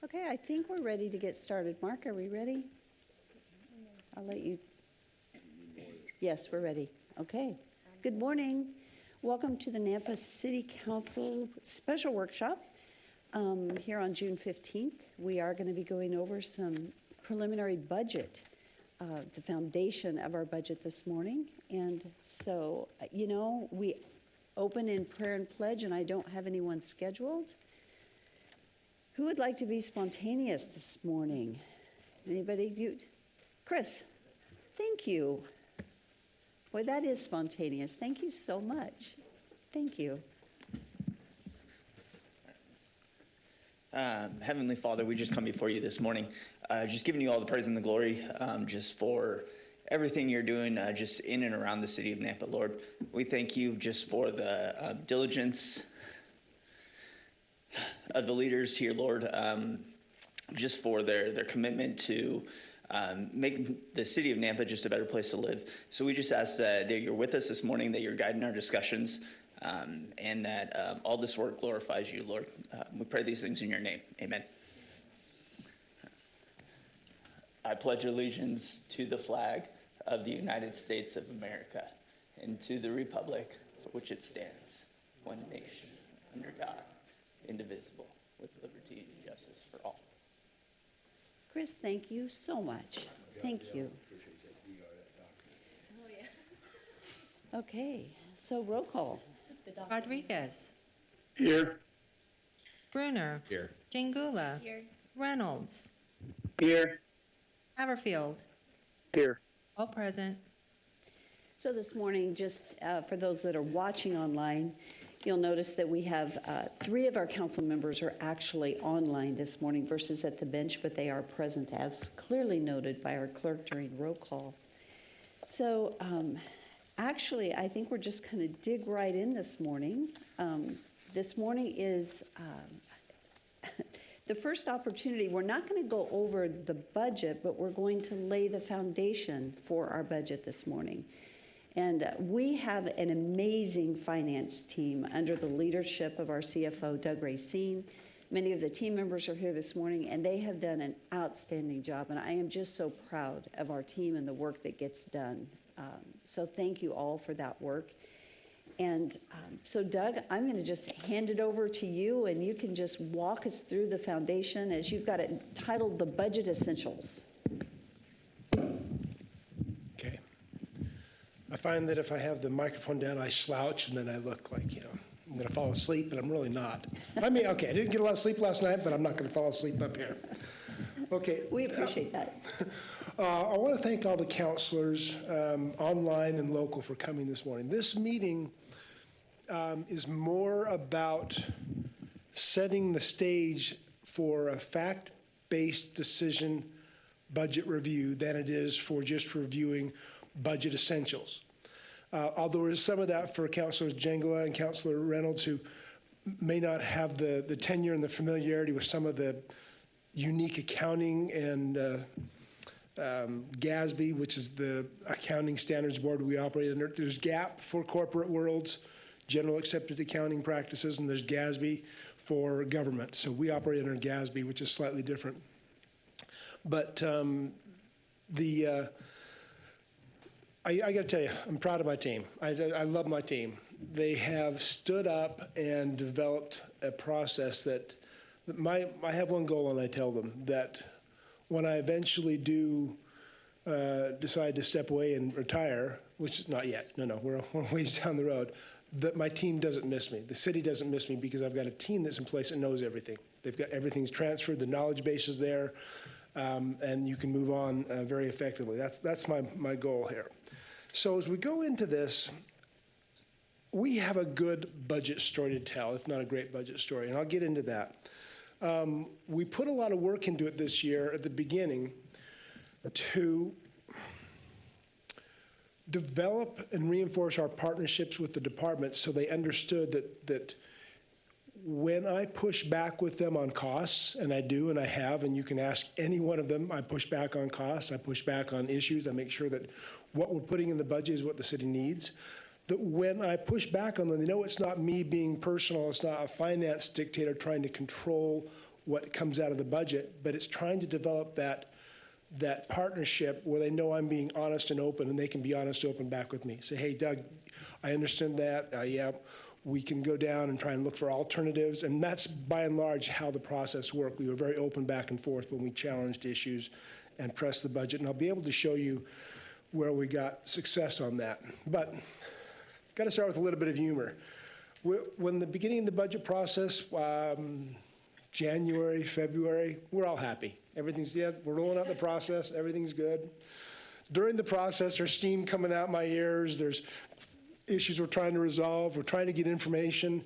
Okay, I think we're ready to get started. Mark, are we ready? I'll let you. Yes, we're ready. Okay. Good morning. Welcome to the Nampa City Council Special Workshop here on June 15th. We are going to be going over some preliminary budget, the foundation of our budget this morning. And so, we open in prayer and pledge, and I don't have anyone scheduled. Who would like to be spontaneous this morning? Anybody? Chris, thank you. Boy, that is spontaneous. Thank you so much. Thank you. Heavenly Father, we just come before you this morning, just giving you all the praise and the glory, just for everything you're doing, just in and around the city of Nampa, Lord. We thank you just for the diligence of the leaders here, Lord, just for their commitment to make the city of Nampa just a better place to live. So we just ask that you're with us this morning, that you're guiding our discussions, and that all this work glorifies you, Lord. We pray these things in your name. Amen. I pledge allegiance to the flag of the United States of America and to the republic for which it stands, one nation, under God, indivisible, with liberty and justice for all. Chris, thank you so much. Thank you. Okay, so roll call. Rodriguez. Here. Bruner. Here. Jangula. Here. Reynolds. Here. Haverfield. Here. All present. So this morning, just for those that are watching online, you'll notice that we have 3 of our council members are actually online this morning versus at the bench, but they are present as clearly noted by our clerk during roll call. So actually, I think we're just going to dig right in this morning. This morning is the first opportunity. We're not going to go over the budget, but we're going to lay the foundation for our budget this morning. And we have an amazing finance team under the leadership of our CFO, Doug Racine. Many of the team members are here this morning, and they have done an outstanding job. And I am just so proud of our team and the work that gets done. So thank you all for that work. And so, Doug, I'm going to just hand it over to you, and you can just walk us through the foundation as you've got it titled The Budget Essentials. Okay. I find that if I have the microphone down, I slouch, and then I look like, I'm going to fall asleep, but I'm really not. I didn't get a lot of sleep last night, but I'm not going to fall asleep up here. Okay. We appreciate that. I want to thank all the counselors, online and local, for coming this morning. This meeting is more about setting the stage for a fact-based decision budget review than it is for just reviewing budget essentials. Although there is some of that for Councilors Jangula and Councilor Reynolds, who may not have the tenure and the familiarity with some of the unique accounting and GASB, which is the accounting standards board we operate under. There's GAAP for corporate worlds, general accepted accounting practices, and there's GASB for government. So we operate under GASB, which is slightly different. But I got to tell you, I'm proud of my team. I love my team. They have stood up and developed a process that I have one goal, and I tell them that when I eventually do decide to step away and retire, which is not yet, no, we're ways down the road, that my team doesn't miss me. The city doesn't miss me because I've got a team that's in place that knows everything. They've got everything's transferred, the knowledge base is there, and you can move on very effectively. That's my goal here. So as we go into this, we have a good budget story to tell, if not a great budget story, and I'll get into that. We put a lot of work into it this year at the beginning to develop and reinforce our partnerships with the departments so they understood that when I push back with them on costs, and I do and I have, and you can ask any one of them, I push back on costs, I push back on issues, I make sure that what we're putting in the budget is what the city needs. That when I push back on them, they know it's not me being personal, it's not a finance dictator trying to control what comes out of the budget, but it's trying to develop that partnership where they know I'm being honest and open, and they can be honest and open back with me. Say, hey, Doug, I understand that. Yeah, we can go down and try and look for alternatives. And that's by and large how the process worked. We were very open back and forth when we challenged issues and pressed the budget. And I'll be able to show you where we got success on that. But got to start with a little bit of humor. When the beginning of the budget process, January, February, we're all happy. Everything's, yeah, we're rolling out the process, everything's good. During the process, there's steam coming out my ears, there's issues we're trying to resolve, we're trying to get information.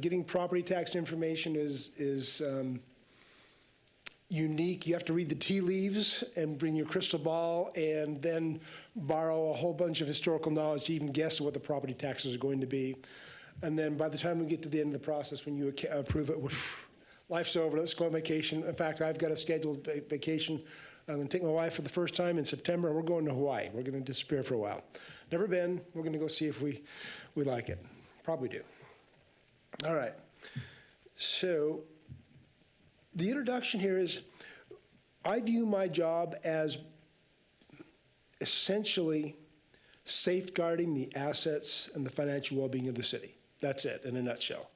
Getting property tax information is unique. You have to read the tea leaves and bring your crystal ball and then borrow a whole bunch of historical knowledge to even guess what the property taxes are going to be. And then by the time we get to the end of the process, when you approve it, life's over, let's go on vacation. In fact, I've got a scheduled vacation. I'm going to take my wife for the first time in September, and we're going to Hawaii. We're going to disappear for a while. Never been. We're going to go see if we like it. Probably do. All right. So the introduction here is, I view my job as essentially safeguarding the assets and the financial well-being of the city. That's it in a nutshell.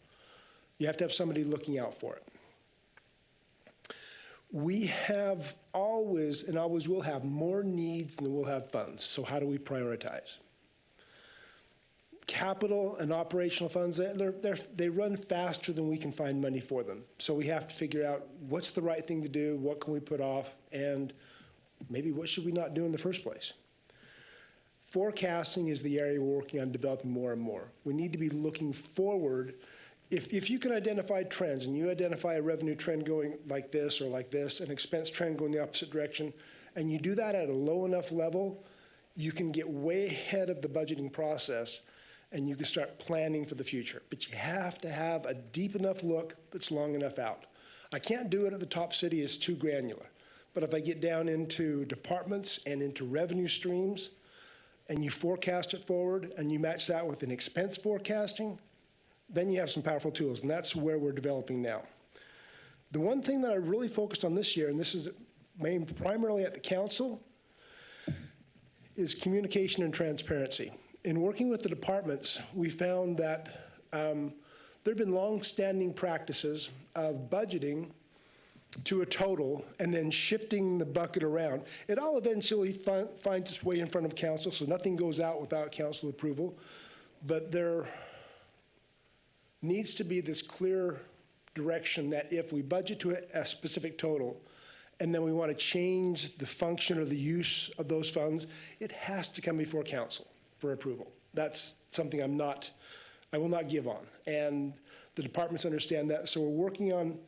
You have to have somebody looking out for it. We have always, and always will have, more needs than we'll have funds. So how do we prioritize? Capital and operational funds, they run faster than we can find money for them. So we have to figure out what's the right thing to do, what can we put off, and maybe what should we not do in the first place. Forecasting is the area we're working on developing more and more. We need to be looking forward. If you can identify trends, and you identify a revenue trend going like this or like this, an expense trend going the opposite direction, and you do that at a low enough level, you can get way ahead of the budgeting process, and you can start planning for the future. But you have to have a deep enough look that's long enough out. I can't do it at the top city, it's too granular. But if I get down into departments and into revenue streams, and you forecast it forward, and you match that with an expense forecasting, then you have some powerful tools, and that's where we're developing now. The one thing that I really focused on this year, and this is primarily at the council, is communication and transparency. In working with the departments, we found that there have been long-standing practices of budgeting to a total and then shifting the bucket around. It all eventually finds its way in front of council, so nothing goes out without council approval, but there needs to be this clear direction that if we budget to a specific total and then we want to change the function or the use of those funds, it has to come before council for approval. That's something I will not give on. And the departments understand that, so we're working on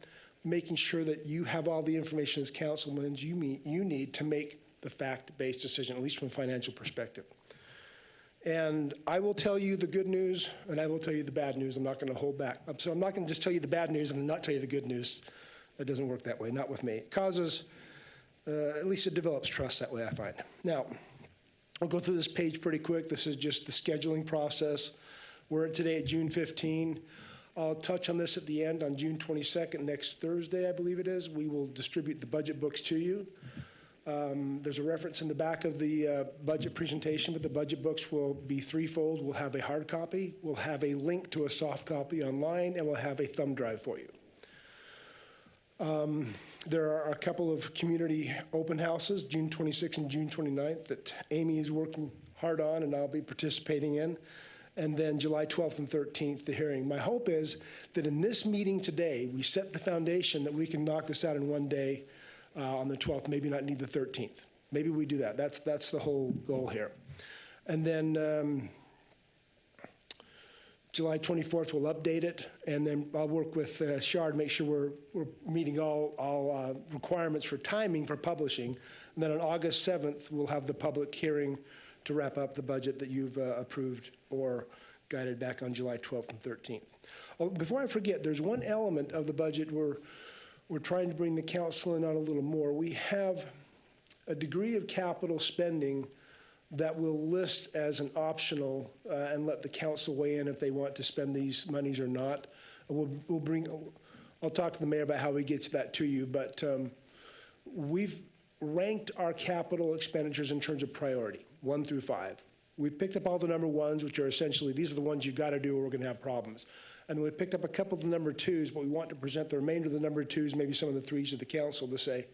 making sure that you have all the information as councilmen you need to make the fact-based decision, at least from a financial perspective. And I will tell you the good news, and I will tell you the bad news. I'm not going to hold back. So I'm not going to just tell you the bad news and not tell you the good news. That doesn't work that way, not with me. It causes, at least it develops trust that way, I find. Now, I'll go through this page pretty quick. This is just the scheduling process. We're today at June 15. I'll touch on this at the end on June 22nd, next Thursday, I believe it is. We will distribute the budget books to you. There's a reference in the back of the budget presentation, but the budget books will be threefold. We'll have a hard copy, we'll have a link to a soft copy online, and we'll have a thumb drive for you. There are a couple of community open houses, June 26th and June 29th, that Amy is working hard on and I'll be participating in. And then July 12th and 13th, the hearing. My hope is that in this meeting today, we set the foundation that we can knock this out in one day on the 12th, maybe not need the 13th. Maybe we do that. That's the whole goal here. And then July 24th, we'll update it, and then I'll work with Shar to make sure we're meeting all requirements for timing for publishing. And then on August 7th, we'll have the public hearing to wrap up the budget that you've approved or guided back on July 12th and 13th. Oh, before I forget, there's one element of the budget we're trying to bring the council in on a little more. We have a degree of capital spending that we'll list as an optional and let the council weigh in if they want to spend these monies or not. I'll I'll talk to the mayor about how we get that to you, but we've ranked our capital expenditures in terms of priority, 1 through 5. We picked up all the number ones, which are essentially, these are the ones you've got to do or we're going to have problems. And then we picked up a couple of the number 2s, but we want to present the remainder of the number 2s, maybe some of the 3s to the council to say,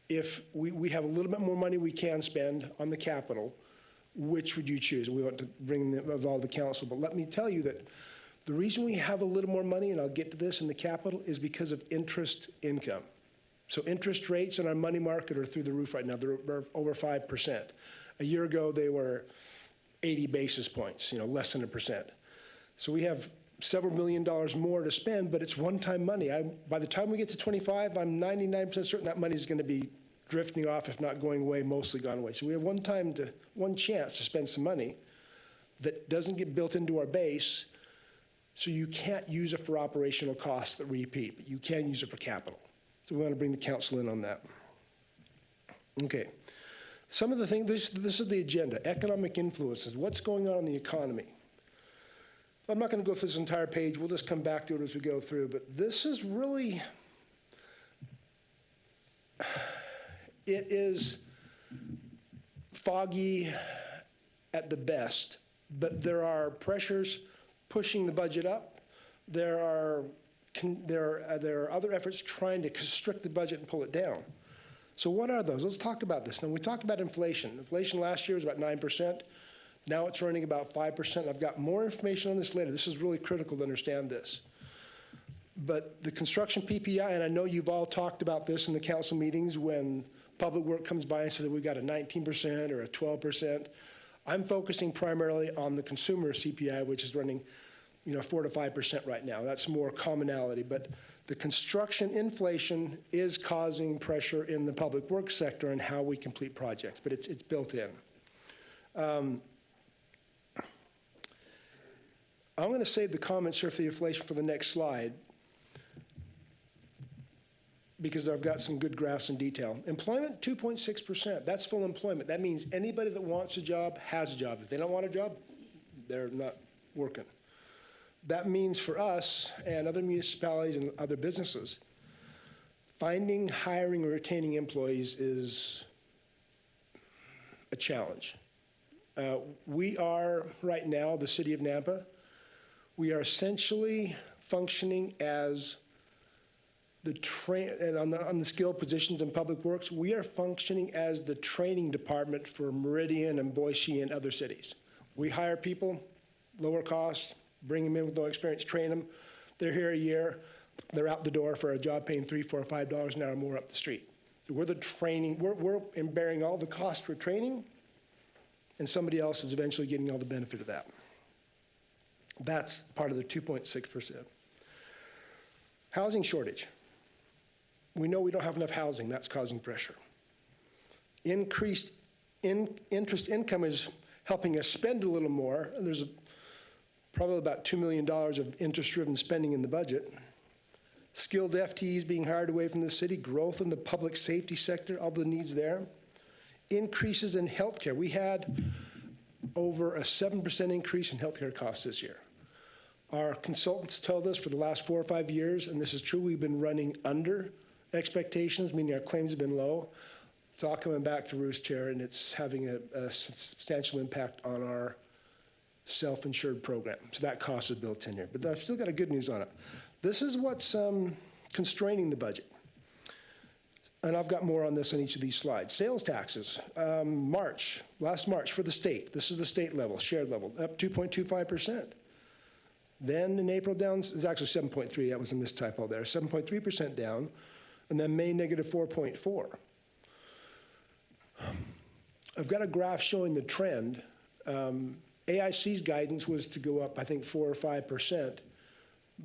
if we have a little bit more money we can spend on the capital, which would you choose? We want to involve the council. But let me tell you that the reason we have a little more money, and I'll get to this in the capital, is because of interest income. So interest rates in our money market are through the roof right now. They're over 5%. A year ago, they were 80 basis points, less than 1%. So we have several $1 million more to spend, but it's one-time money. By the time we get to 25, I'm 99% certain that money is going to be drifting off, if not going away, mostly gone away. So we have one chance to spend some money that doesn't get built into our base, so you can't use it for operational costs that repeat, but you can use it for capital. So we want to bring the council in on that. Okay. Some of the things, this is the agenda, economic influences, what's going on in the economy. I'm not going to go through this entire page. We'll just come back to it as we go through. But this is really, it is foggy at the best, but there are pressures pushing the budget up. There are other efforts trying to constrict the budget and pull it down. So what are those? Let's talk about this. Now, we talked about inflation. Inflation last year was about 9%. Now it's running about 5%. I've got more information on this later. This is really critical to understand this. But the construction PPI, and I know you've all talked about this in the council meetings when Public Work comes by and says that we've got a 19% or a 12%. I'm focusing primarily on the consumer CPI, which is running 4 to 5% right now. That's more commonality. But the construction inflation is causing pressure in the public works sector and how we complete projects, but it's built in. I'm going to save the comments here for the inflation for the next slide because I've got some good graphs in detail. Employment, 2.6%. That's full employment. That means anybody that wants a job has a job. If they don't want a job, they're not working. That means for us and other municipalities and other businesses, finding, hiring, or retaining employees is a challenge. We are, right now, the city of Nampa, we are essentially functioning as and on the skilled positions in public works, we are functioning as the training department for Meridian and Boise and other cities. We hire people, lower cost, bring them in with no experience, train them. They're here a year, they're out the door for a job paying $3, $4, $5 an hour more up the street. So we're the training, we're bearing all the cost for training, and somebody else is eventually getting all the benefit of that. That's part of the 2.6%. Housing shortage. We know we don't have enough housing. That's causing pressure. Increased interest income is helping us spend a little more. And there's probably about $2 million of interest-driven spending in the budget. Skilled FTEs being hired away from the city. Growth in the public safety sector. All the needs there. Increases in healthcare. We had over a 7% increase in healthcare costs this year. Our consultants told us for the last 4 or 5 years, and this is true, we've been running under expectations, meaning our claims have been low. It's all coming back to Ruth's chair, and it's having a substantial impact on our self-insured program. So that cost is built in here. But I've still got a good news on it. This is what's constraining the budget. And I've got more on this on each of these slides. Sales taxes, last March for the state. This is the state level, shared level, up 2.25%. Then in April down, it's actually 7.3, that was a mistypo there, 7.3% down. And then May, negative 4.4. I've got a graph showing the trend. AIC's guidance was to go up, I think, 4 or 5%.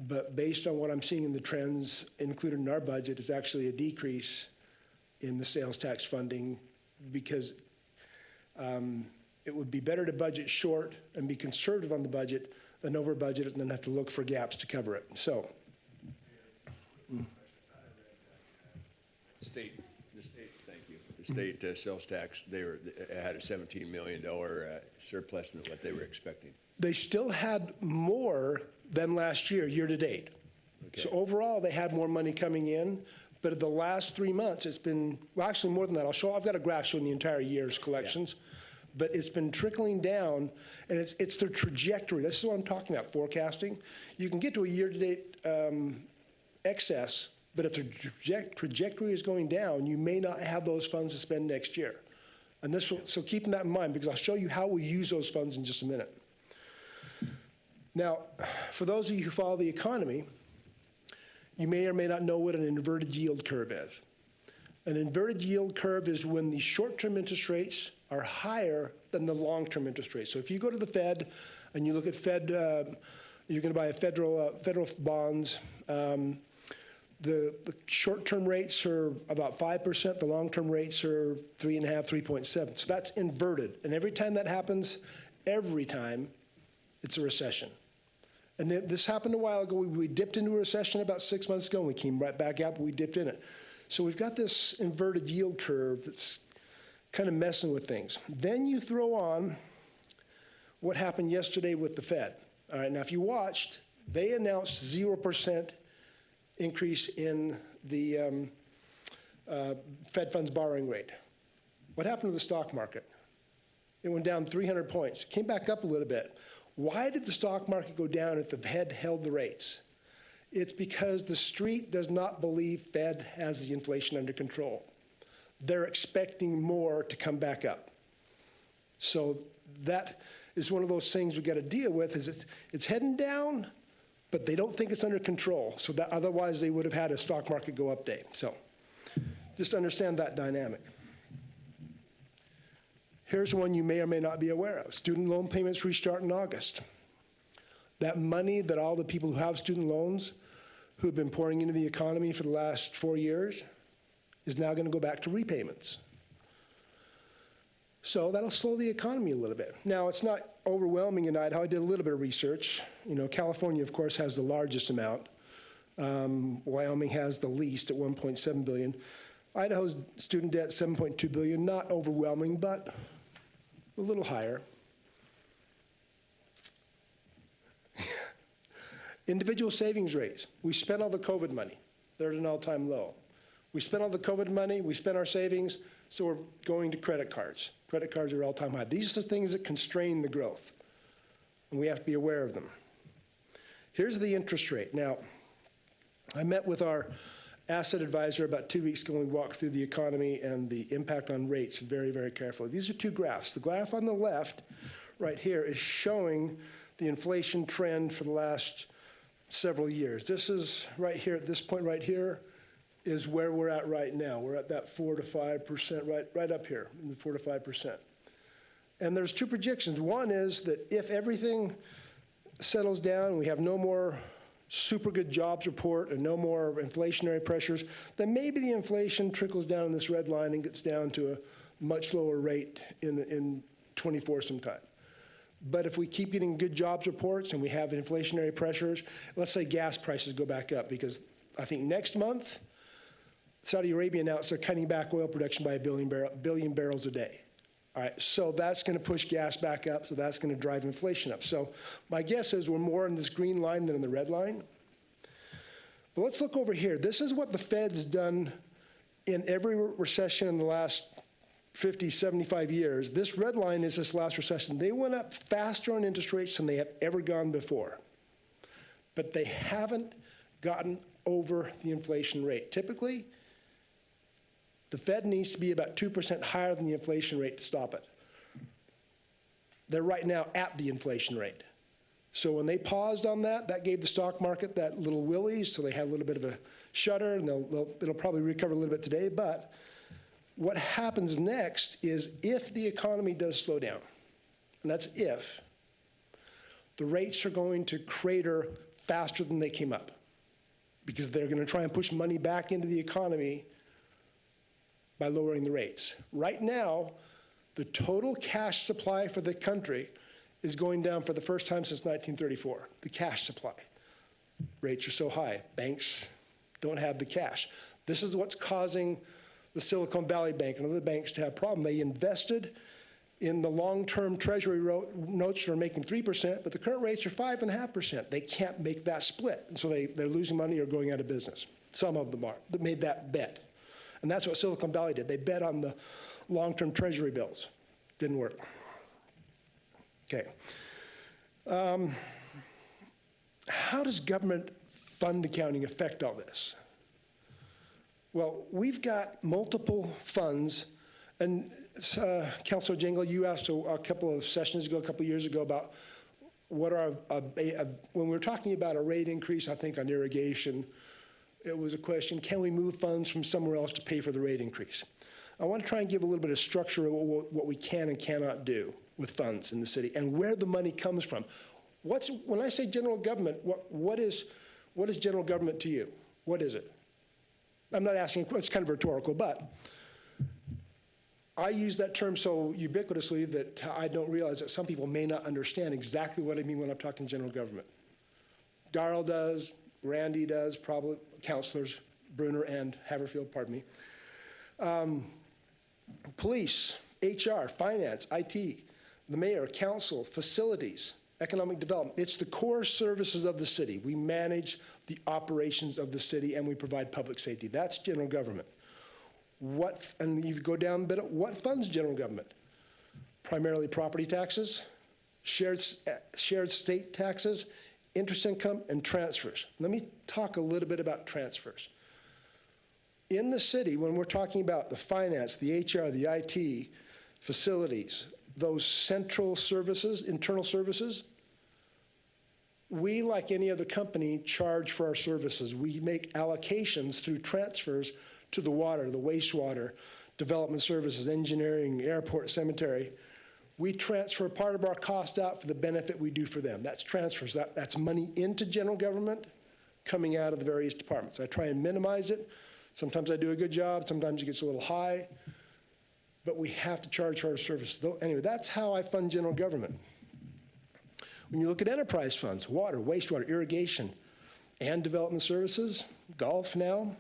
But based on what I'm seeing in the trends included in our budget, is actually a decrease in the sales tax funding because it would be better to budget short and be conservative on the budget than over budget it and then have to look for gaps to cover it. So. The state, thank you. The state sales tax, they had a $17 million surplus than what they were expecting. They still had more than last year, year to date. So overall, they had more money coming in, but in the last 3 months, it's been, well, actually more than that. I've got a graph showing the entire year's collections, but it's been trickling down, and it's their trajectory. This is what I'm talking about, forecasting. You can get to a year-to-date excess, but if the trajectory is going down, you may not have those funds to spend next year. And this will, so keeping that in mind, because I'll show you how we use those funds in just a minute. Now, for those of you who follow the economy, you may or may not know what an inverted yield curve is. An inverted yield curve is when the short-term interest rates are higher than the long-term interest rates. So if you go to the Fed and you look at Fed, you're going to buy a federal bonds. The short-term rates are about 5%. The long-term rates are 3.5, 3.7. So that's inverted. And every time that happens, every time, it's a recession. And this happened a while ago. We dipped into a recession about 6 months ago, and we came right back out, but we dipped in it. So we've got this inverted yield curve that's kind of messing with things. Then you throw on what happened yesterday with the Fed. All right, now if you watched, they announced 0% increase in the Fed funds borrowing rate. What happened to the stock market? It went down 300 points. It came back up a little bit. Why did the stock market go down if the Fed held the rates? It's because the street does not believe Fed has the inflation under control. They're expecting more to come back up. So that is one of those things we got to deal with. Is it's heading down, but they don't think it's under control. So that otherwise they would have had a stock market go up day. So just understand that dynamic. Here's one you may or may not be aware of. Student loan payments restart in August. That money that all the people who have student loans who've been pouring into the economy for the last 4 years is now going to go back to repayments. So that'll slow the economy a little bit. Now, it's not overwhelming in Idaho. I did a little bit of research. You know, California, of course, has the largest amount. Wyoming has the least at $1.7 billion. Idaho's student debt, $7.2 billion, not overwhelming, but a little higher. Individual savings rates. We spent all the COVID money. They're at an all-time low. We spent all the COVID money, we spent our savings, so we're going to credit cards. Credit cards are all-time high. These are the things that constrain the growth, and we have to be aware of them. Here's the interest rate. Now, I met with our asset advisor about 2 weeks ago, and we walked through the economy and the impact on rates very, very carefully. These are two graphs. The graph on the left, right here, is showing the inflation trend for the last several years. This is right here, at this point right here, is where we're at right now. We're at that 4 to 5%, right up here, in the 4 to 5%. And there's two projections. One is that if everything settles down, we have no more super good jobs report and no more inflationary pressures, then maybe the inflation trickles down in this red line and gets down to a much lower rate in 24 sometime. But if we keep getting good jobs reports and we have inflationary pressures, let's say gas prices go back up, because I think next month, Saudi Arabia announced they're cutting back oil production by a billion barrels a day. All right, so that's going to push gas back up, so that's going to drive inflation up. So my guess is we're more in this green line than in the red line. But let's look over here. This is what the Fed's done in every recession in the last 50, 75 years. This red line is this last recession. They went up faster on interest rates than they have ever gone before. But they haven't gotten over the inflation rate. Typically, the Fed needs to be about 2% higher than the inflation rate to stop it. They're right now at the inflation rate. So when they paused on that, that gave the stock market that little willies, so they had a little bit of a shudder, and it'll probably recover a little bit today. But what happens next is if the economy does slow down, and that's if, the rates are going to crater faster than they came up, because they're going to try and push money back into the economy by lowering the rates. Right now, the total cash supply for the country is going down for the first time since 1934, the cash supply. Rates are so high. Banks don't have the cash. This is what's causing the Silicon Valley Bank and other banks to have problems. They invested In the long-term treasury notes are making 3%, but the current rates are 5.5%. They can't make that split, and so they're losing money or going out of business. Some of them are, that made that bet. And that's what Silicon Valley did. They bet on the long-term treasury bills. Didn't work. Okay. How does government fund accounting affect all this? Well, we've got multiple funds, and Councilor Jingle, you asked a couple of sessions ago, a couple of years ago, about what are, when we're talking about a rate increase, I think on irrigation, it was a question, can we move funds from somewhere else to pay for the rate increase? I want to try and give a little bit of structure of what we can and cannot do with funds in the city and where the money comes from. When I say general government, what is general government to you? What is it? I'm not asking, it's kind of rhetorical, but I use that term so ubiquitously that I don't realize that some people may not understand exactly what I mean when I'm talking general government. Darrell does, Randy does, probably councilors, Bruner and Haverfield, pardon me. Police, HR, finance, IT, the mayor, council, facilities, economic development. It's the core services of the city. We manage the operations of the city and we provide public safety. That's general government. And you go down a bit, what funds general government? Primarily property taxes, shared state taxes, interest income, and transfers. Let me talk a little bit about transfers. In the city, when we're talking about the finance, the HR, the IT, facilities, those central services, internal services, we, like any other company, charge for our services. We make allocations through transfers to the water, the wastewater, development services, engineering, airport, cemetery. We transfer part of our cost out for the benefit we do for them. That's transfers. That's money into general government coming out of the various departments. I try and minimize it. Sometimes I do a good job. Sometimes it gets a little high. But we have to charge for our services. Anyway, that's how I fund general government. When you look at enterprise funds, water, wastewater, irrigation, and development services, golf now,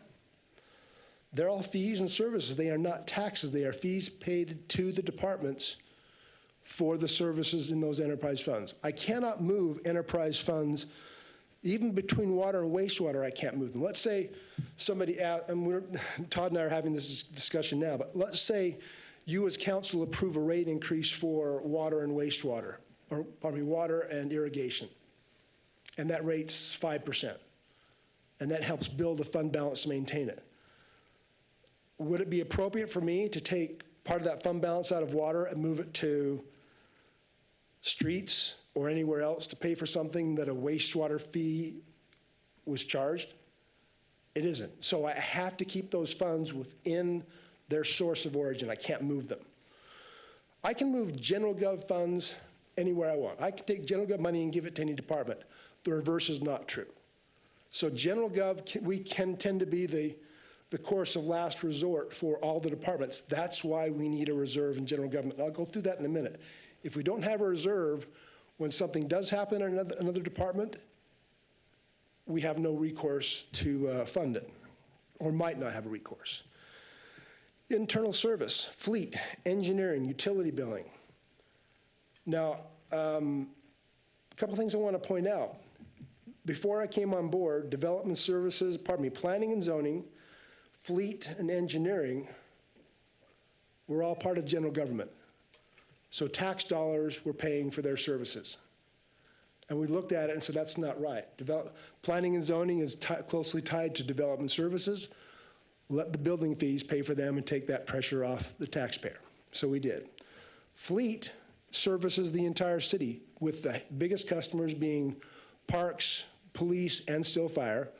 they're all fees and services. They are not taxes. They are fees paid to the departments for the services in those enterprise funds. I cannot move enterprise funds, even between water and wastewater, I can't move them. Let's say somebody, and Todd and I are having this discussion now, but let's say you as council approve a rate increase for water and wastewater, or pardon me, water and irrigation, and that rate's 5%, and that helps build the fund balance to maintain it. Would it be appropriate for me to take part of that fund balance out of water and move it to streets or anywhere else to pay for something that a wastewater fee was charged? It isn't. So I have to keep those funds within their source of origin. I can't move them. I can move general gov funds anywhere I want. I can take general gov money and give it to any department. The reverse is not true. So general gov, we can tend to be the course of last resort for all the departments. That's why we need a reserve in general government. I'll go through that in a minute. If we don't have a reserve, when something does happen in another department, we have no recourse to fund it, or might not have a recourse. Internal service, fleet, engineering, utility billing. Now, a couple things I want to point out. Before I came on board, development services, planning and zoning, fleet and engineering were all part of general government. So tax dollars were paying for their services. And we looked at it and said, that's not right. Planning and zoning is closely tied to development services. Let the building fees pay for them and take that pressure off the taxpayer. So we did. Fleet services the entire city, with the biggest customers being parks, police, and still fire,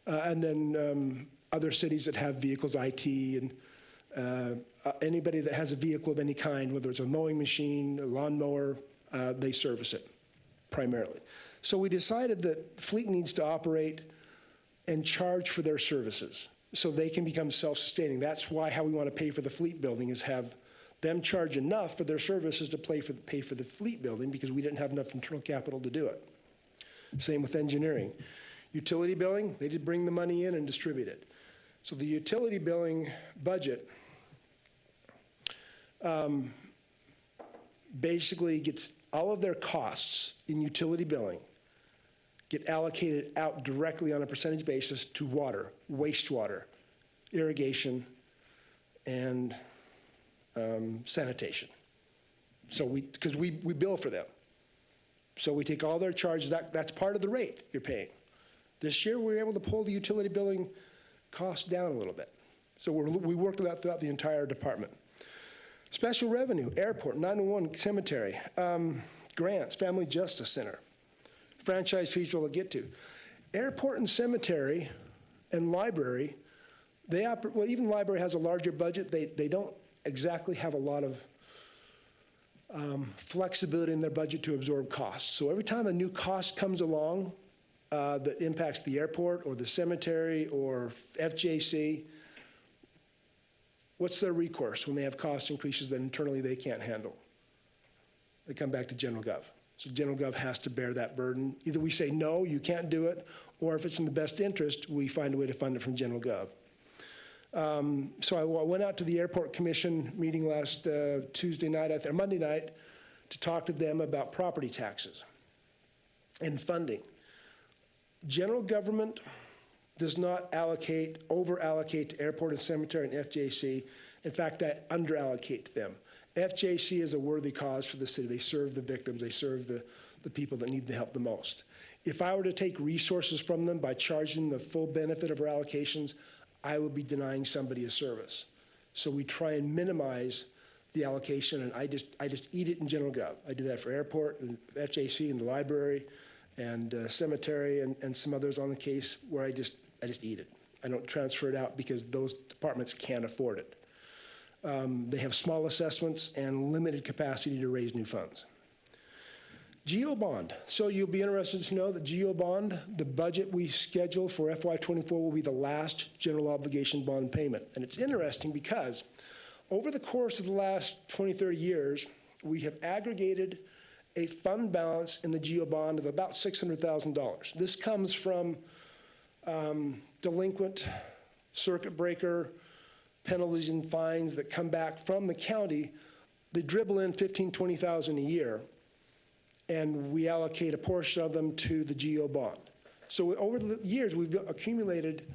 and then other cities that have vehicles, IT, and anybody that has a vehicle of any kind, whether it's a mowing machine, a lawnmower, they service it primarily. So we decided that fleet needs to operate and charge for their services so they can become self-sustaining. That's why how we want to pay for the fleet building is have them charge enough for their services to pay for the fleet building, because we didn't have enough internal capital to do it. Same with engineering. Utility billing, they did bring the money in and distribute it. So the utility billing budget, basically gets all of their costs in utility billing get allocated out directly on a percentage basis to water, wastewater, irrigation, and sanitation. So because we bill for them. So we take all their charges, that's part of the rate you're paying. This year, we were able to pull the utility billing costs down a little bit. So we worked that throughout the entire department. Special revenue, airport, 911, cemetery, grants, family justice center, franchise fees we'll get to. Airport and cemetery and library, well, even library has a larger budget. They don't exactly have a lot of flexibility in their budget to absorb costs. So every time a new cost comes along that impacts the airport or the cemetery or FJC, what's their recourse when they have cost increases that internally they can't handle? They come back to General Gov. So General Gov has to bear that burden. Either we say, no, you can't do it, or if it's in the best interest, we find a way to fund it from General Gov. So I went out to the Airport Commission meeting last Monday night, to talk to them about property taxes and funding. General government does not over-allocate to airport and cemetery and FJC. In fact, I under-allocate to them. FJC is a worthy cause for the city. They serve the victims. They serve the people that need the help the most. If I were to take resources from them by charging the full benefit of our allocations, I would be denying somebody a service. So we try and minimize the allocation, and I just eat it in General Gov. I do that for airport and FJC and the library and cemetery and some others on the case where I just eat it. I don't transfer it out because those departments can't afford it. They have small assessments and limited capacity to raise new funds. GEO bond. So you'll be interested to know that GEO bond, the budget we schedule for FY24 will be the last general obligation bond payment. And it's interesting because over the course of the last 20, 30 years, we have aggregated a fund balance in the GEO bond of about $600,000. This comes from delinquent circuit breaker penalties and fines that come back from the county. They dribble in $15,000, $20,000 a year, and we allocate a portion of them to the GEO bond. So over the years, we've accumulated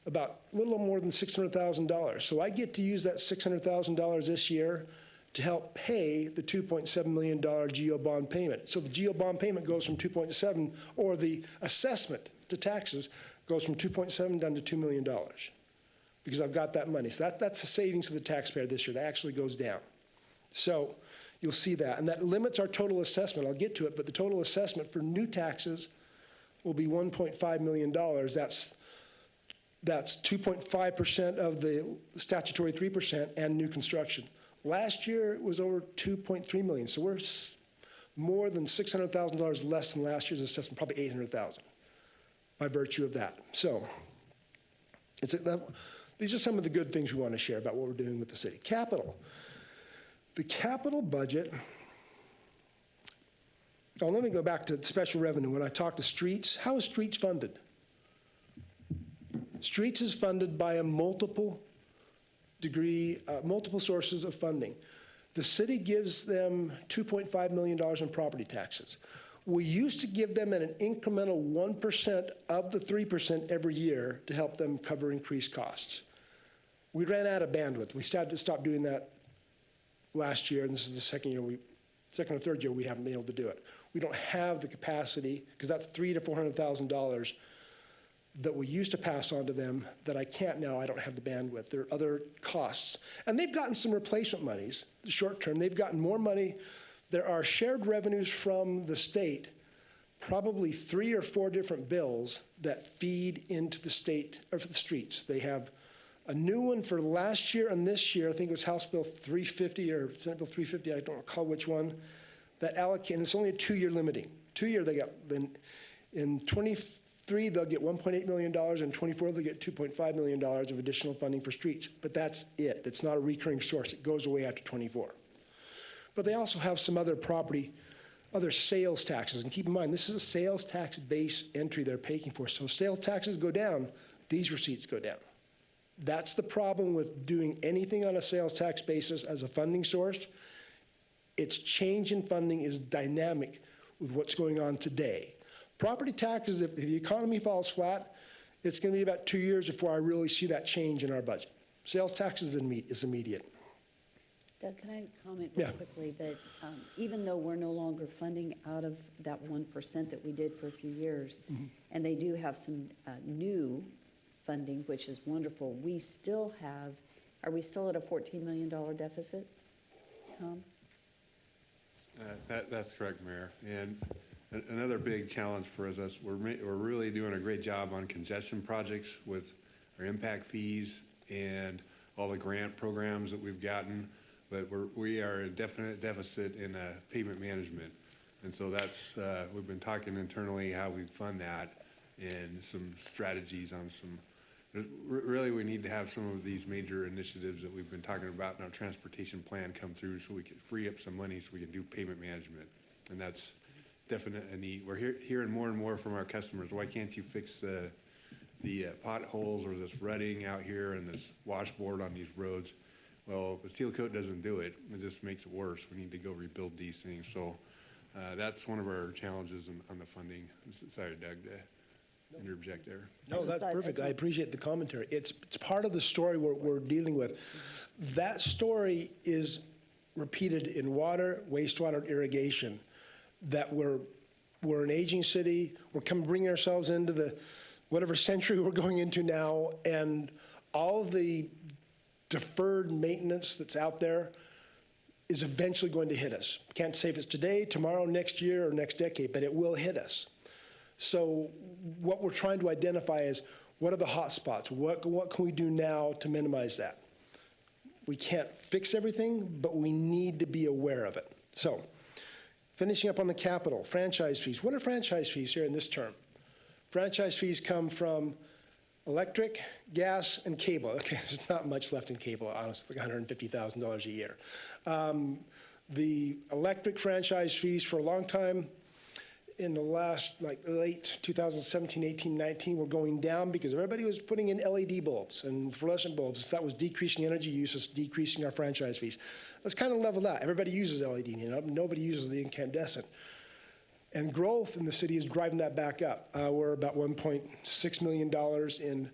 about a little more than $600,000. So I get to use that $600,000 this year to help pay the $2.7 million GEO bond payment. So the GEO bond payment goes from 2.7, or the assessment to taxes goes from 2.7 down to $2 million, because I've got that money. So that's the savings to the taxpayer this year. That actually goes down. So you'll see that. And that limits our total assessment. I'll get to it, but the total assessment for new taxes will be $1.5 million. That's 2.5% of the statutory 3% and new construction. Last year, it was over 2.3 million. So we're more than $600,000 less than last year's assessment, probably $800,000 by virtue of that. So these are some of the good things we want to share about what we're doing with the city. Capital. The capital budget, let me go back to special revenue. When I talk to streets, how is streets funded? Streets is funded by a multiple sources of funding. The city gives them $2.5 million in property taxes. We used to give them an incremental 1% of the 3% every year to help them cover increased costs. We ran out of bandwidth. We started to stop doing that last year, and this is the second or third year we haven't been able to do it. We don't have the capacity, because that's $300,000 to $400,000 that we used to pass on to them that I can't now. I don't have the bandwidth. There are other costs. And they've gotten some replacement monies, short term. They've gotten more money. There are shared revenues from the state, probably 3 or 4 different bills that feed into the state, or for the streets. They have a new one for last year and this year. I think it was House Bill 350 or Senate Bill 350. I don't recall which one. That allocate, and it's only a 2-year limiting. 2 year they got, then in 23 they'll get $1.8 million, and 24 they'll get $2.5 million of additional funding for streets. But that's it. It's not a recurring source. It goes away after 24. But they also have some other other sales taxes. And keep in mind, this is a sales tax base entry they're paying for. So sales taxes go down, these receipts go down. That's the problem with doing anything on a sales tax basis as a funding source. Its change in funding is dynamic with what's going on today. Property taxes, if the economy falls flat, it's going to be about 2 years before I really see that change in our budget. Sales taxes is immediate. Doug, can I comment real Yeah. quickly that even though we're no longer funding out of that 1% that we did for a few years, and they do have some new funding, which is wonderful, we still have, are we still at a $14 million deficit, Tom? That's correct, Mayor. And another big challenge for us, we're really doing a great job on congestion projects with our impact fees and all the grant programs that we've gotten, but we are in definite deficit in pavement management. And so that's, we've been talking internally how we fund that and some strategies on some, really we need to have some of these major initiatives that we've been talking about in our transportation plan come through so we can free up some money so we can do pavement management. And that's definite a need. We're hearing more and more from our customers, why can't you fix the potholes or this rutting out here and this washboard on these roads? Well, the seal coat doesn't do it. It just makes it worse. We need to go rebuild these things. So that's one of our challenges on the funding. Sorry, Doug, to interject there. No, that's perfect. I appreciate the commentary. It's part of the story we're dealing with. That story is repeated in water, wastewater, irrigation, that we're an aging city. We're bringing ourselves into the whatever century we're going into now, and all the deferred maintenance that's out there is eventually going to hit us. Can't say if it's today, tomorrow, next year, or next decade, but it will hit us. So what we're trying to identify is what are the hot spots? What can we do now to minimize that? We can't fix everything, but we need to be aware of it. So finishing up on the capital, franchise fees. What are franchise fees here in this term? Franchise fees come from electric, gas, and cable. Okay, there's not much left in cable, honestly, $150,000 a year. The electric franchise fees for a long time, in the last, late 2017, 18, 19, were going down because everybody was putting in LED bulbs and fluorescent bulbs. That was decreasing energy use, it's decreasing our franchise fees. Let's kind of level that. Everybody uses LED, nobody uses the incandescent. And growth in the city is driving that back up. We're about $1.6 million in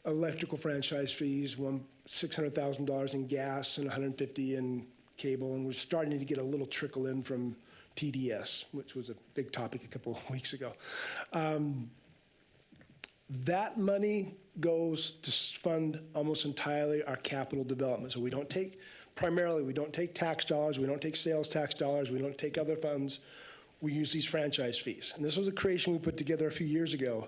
electrical franchise fees, $600,000 in gas, and $150,000 in cable, and we're starting to get a little trickle in from TDS, which was a big topic a couple of weeks ago. That money goes to fund almost entirely our capital development. So we don't take tax dollars, we don't take sales tax dollars, we don't take other funds. We use these franchise fees. And this was a creation we put together a few years ago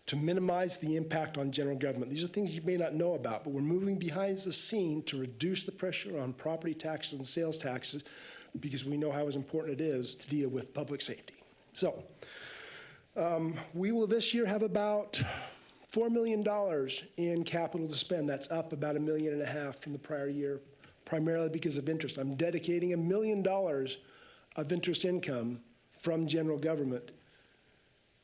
to minimize the impact on general government. These are things you may not know about, but we're moving behind the scene to reduce the pressure on property taxes and sales taxes because we know how important it is to deal with public safety. So we will this year have about $4 million in capital to spend. That's up about $1.5 million from the prior year, primarily because of interest. I'm dedicating $1 million of interest income from general government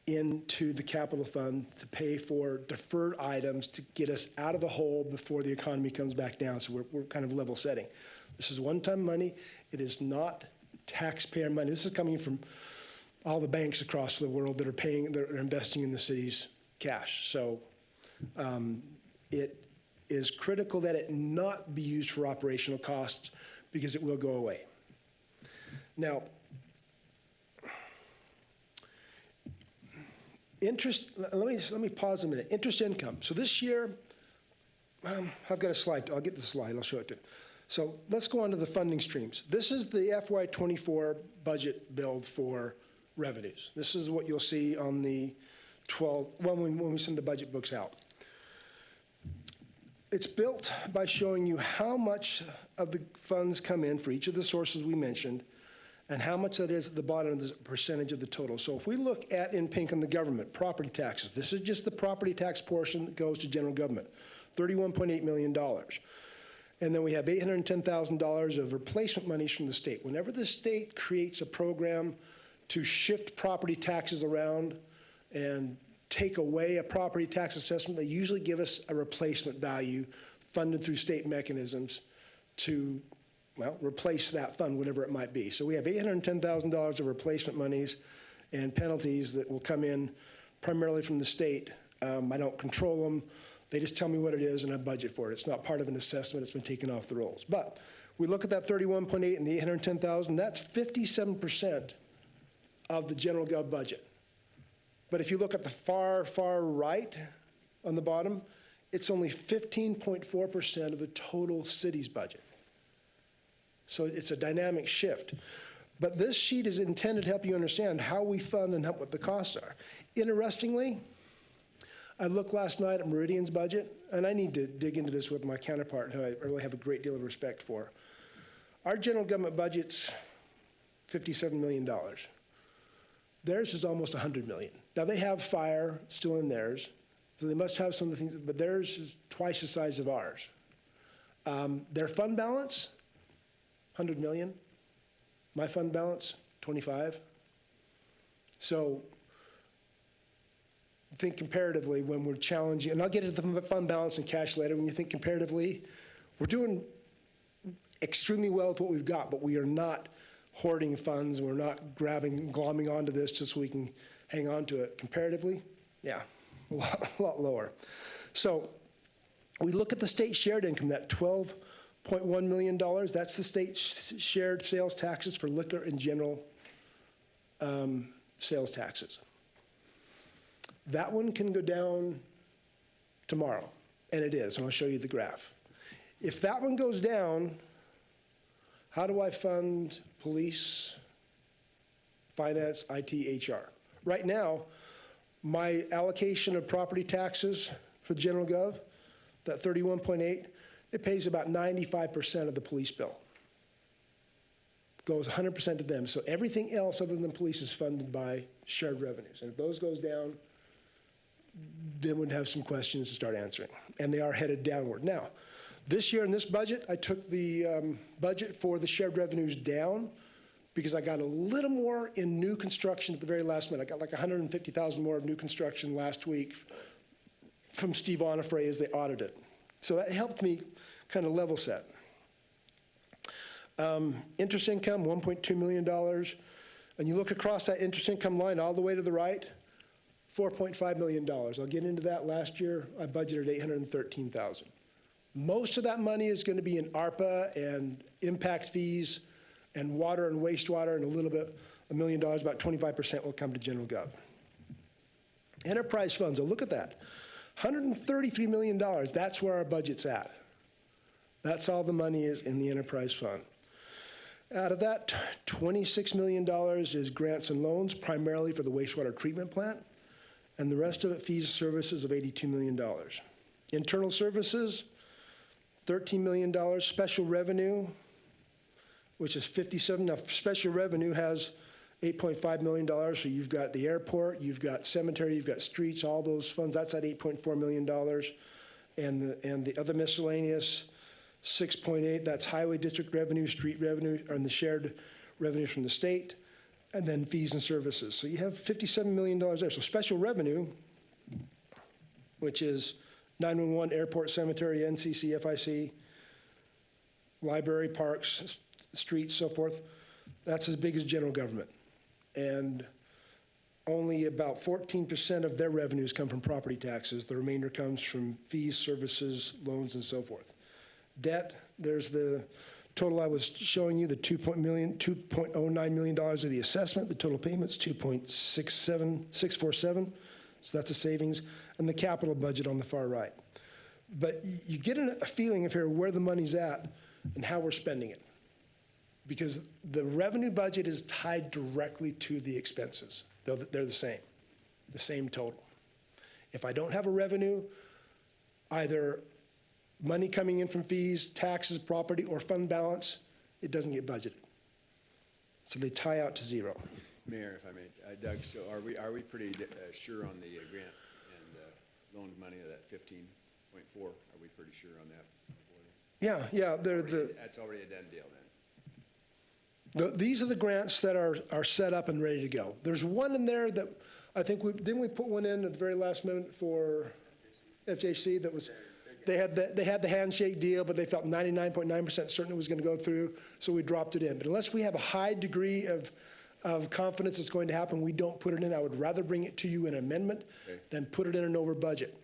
into the capital fund to pay for deferred items to get us out of the hole before the economy comes back down. So we're kind of level setting. This is one-time money. It is not taxpayer money. This is coming from all the banks across the world that are investing in the city's cash. So it is critical that it not be used for operational costs because it will go away. Now, interest, let me pause a minute. Interest income. So this year, I've got a slide. I'll get the slide. I'll show it to you. So let's go on to the funding streams. This is the FY24 budget build for revenues. This is what you'll see on the 12th, when we send the budget books out. It's built by showing you how much of the funds come in for each of the sources we mentioned and how much that is at the bottom of the percentage of the total. So if we look at, in pink on the government, property taxes, this is just the property tax portion that goes to general government, $31.8 million. And then we have $810,000 of replacement monies from the state. Whenever the state creates a program to shift property taxes around and take away a property tax assessment, they usually give us a replacement value funded through state mechanisms to well, replace that fund, whatever it might be. So we have $810,000 of replacement monies and penalties that will come in primarily from the state. I don't control them. They just tell me what it is and I budget for it. It's not part of an assessment. It's been taken off the rolls. But we look at that 31.8 and the 810,000, that's 57% of the general gov budget. But if you look at the far, far right on the bottom, it's only 15.4% of the total city's budget. So it's a dynamic shift. But this sheet is intended to help you understand how we fund and what the costs are. Interestingly, I looked last night at Meridian's budget, and I need to dig into this with my counterpart, who I really have a great deal of respect for. Our general government budget's $57 million. Theirs is almost $100 million. Now, they have fire still in theirs, so they must have some of the things, but theirs is twice the size of ours. Their fund balance, $100 million. My fund balance, 25. So think comparatively when we're challenging, and I'll get into the fund balance and cash later. When you think comparatively, we're doing extremely well with what we've got, but we are not hoarding funds. We're not glomming onto this just so we can hang on to it. Comparatively, yeah, a lot lower. So we look at the state shared income, that $12.1 million. That's the state shared sales taxes for liquor and general sales taxes. That one can go down tomorrow, and it is, and I'll show you the graph. If that one goes down, how do I fund police, finance, IT, HR? Right now, my allocation of property taxes for the general gov, that 31.8, it pays about 95% of the police bill. Goes 100% to them. So everything else other than police is funded by shared revenues. And if those goes down, then we'd have some questions to start answering. And they are headed downward. Now, this year in this budget, I took the budget for the shared revenues down because I got a little more in new construction at the very last minute. I got like 150,000 more of new construction last week from Steve Onifray as they audited. So that helped me kind of level set. Interest income, $1.2 million. And you look across that interest income line all the way to the right, $4.5 million. I'll get into that. Last year, I budgeted $813,000. Most of that money is going to be in ARPA and impact fees and water and wastewater, and a little bit, $1 million, about 25% will come to general gov. Enterprise funds, look at that. $133 million, that's where our budget's at. That's all the money is in the enterprise fund. Out of that, $26 million is grants and loans, primarily for the wastewater treatment plant, and the rest of it fees and services of $82 million. Internal services, $13 million. Special revenue, which is $57. Now, special revenue has $8.5 million, so you've got the airport, you've got cemetery, you've got streets, all those funds, that's at $8.4 million. And the other miscellaneous, 6.8, that's highway district revenue, street revenue, and the shared revenue from the state, and then fees and services. So you have $57 million there. So special revenue, which is 911, airport, cemetery, NCC, FIC, library, parks, streets, so forth, that's as big as general government. And only about 14% of their revenues come from property taxes. The remainder comes from fees, services, loans, and so forth. Debt, there's the total I was showing you, the $2.09 million of the assessment. The total payments, $2.647. So that's a savings. And the capital budget on the far right. But you get a feeling of here where the money's at and how we're spending it. Because the revenue budget is tied directly to the expenses. They're the same total. If I don't have a revenue, either money coming in from fees, taxes, property, or fund balance, it doesn't get budgeted. So they tie out to zero. Mayor, if I may, Doug, so are we pretty sure on the grant and loan money of that 15.4? Are we pretty sure on that? Yeah, That's already a done deal then. These are the grants that are set up and ready to go. There's one in there that I think didn't we put one in at the very last minute for FJC that was They had the handshake deal, but they felt 99.9% certain it was going to go through, so we dropped it in. But unless we have a high degree of confidence it's going to happen, we don't put it in. I would rather bring it to you in amendment than put it in an over budget.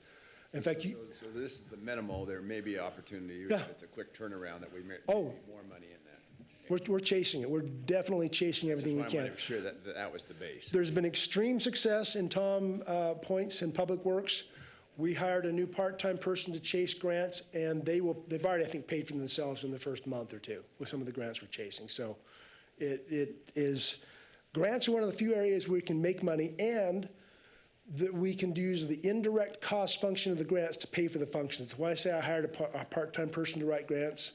In fact, So this is the minimal, there may be opportunity, Yeah. if it's a quick turnaround, that we may Oh. need more money in that. we're chasing it. We're definitely chasing everything we Just want to can. make sure that was the base. There's been extreme success in Tom Points in Public Works. We hired a new part-time person to chase grants, and they've already, I think, paid for themselves in the first month or two with some of the grants we're chasing. So grants are one of the few areas where we can make money, and that we can use the indirect cost function of the grants to pay for the functions. That's why I say I hired a part-time person to write grants.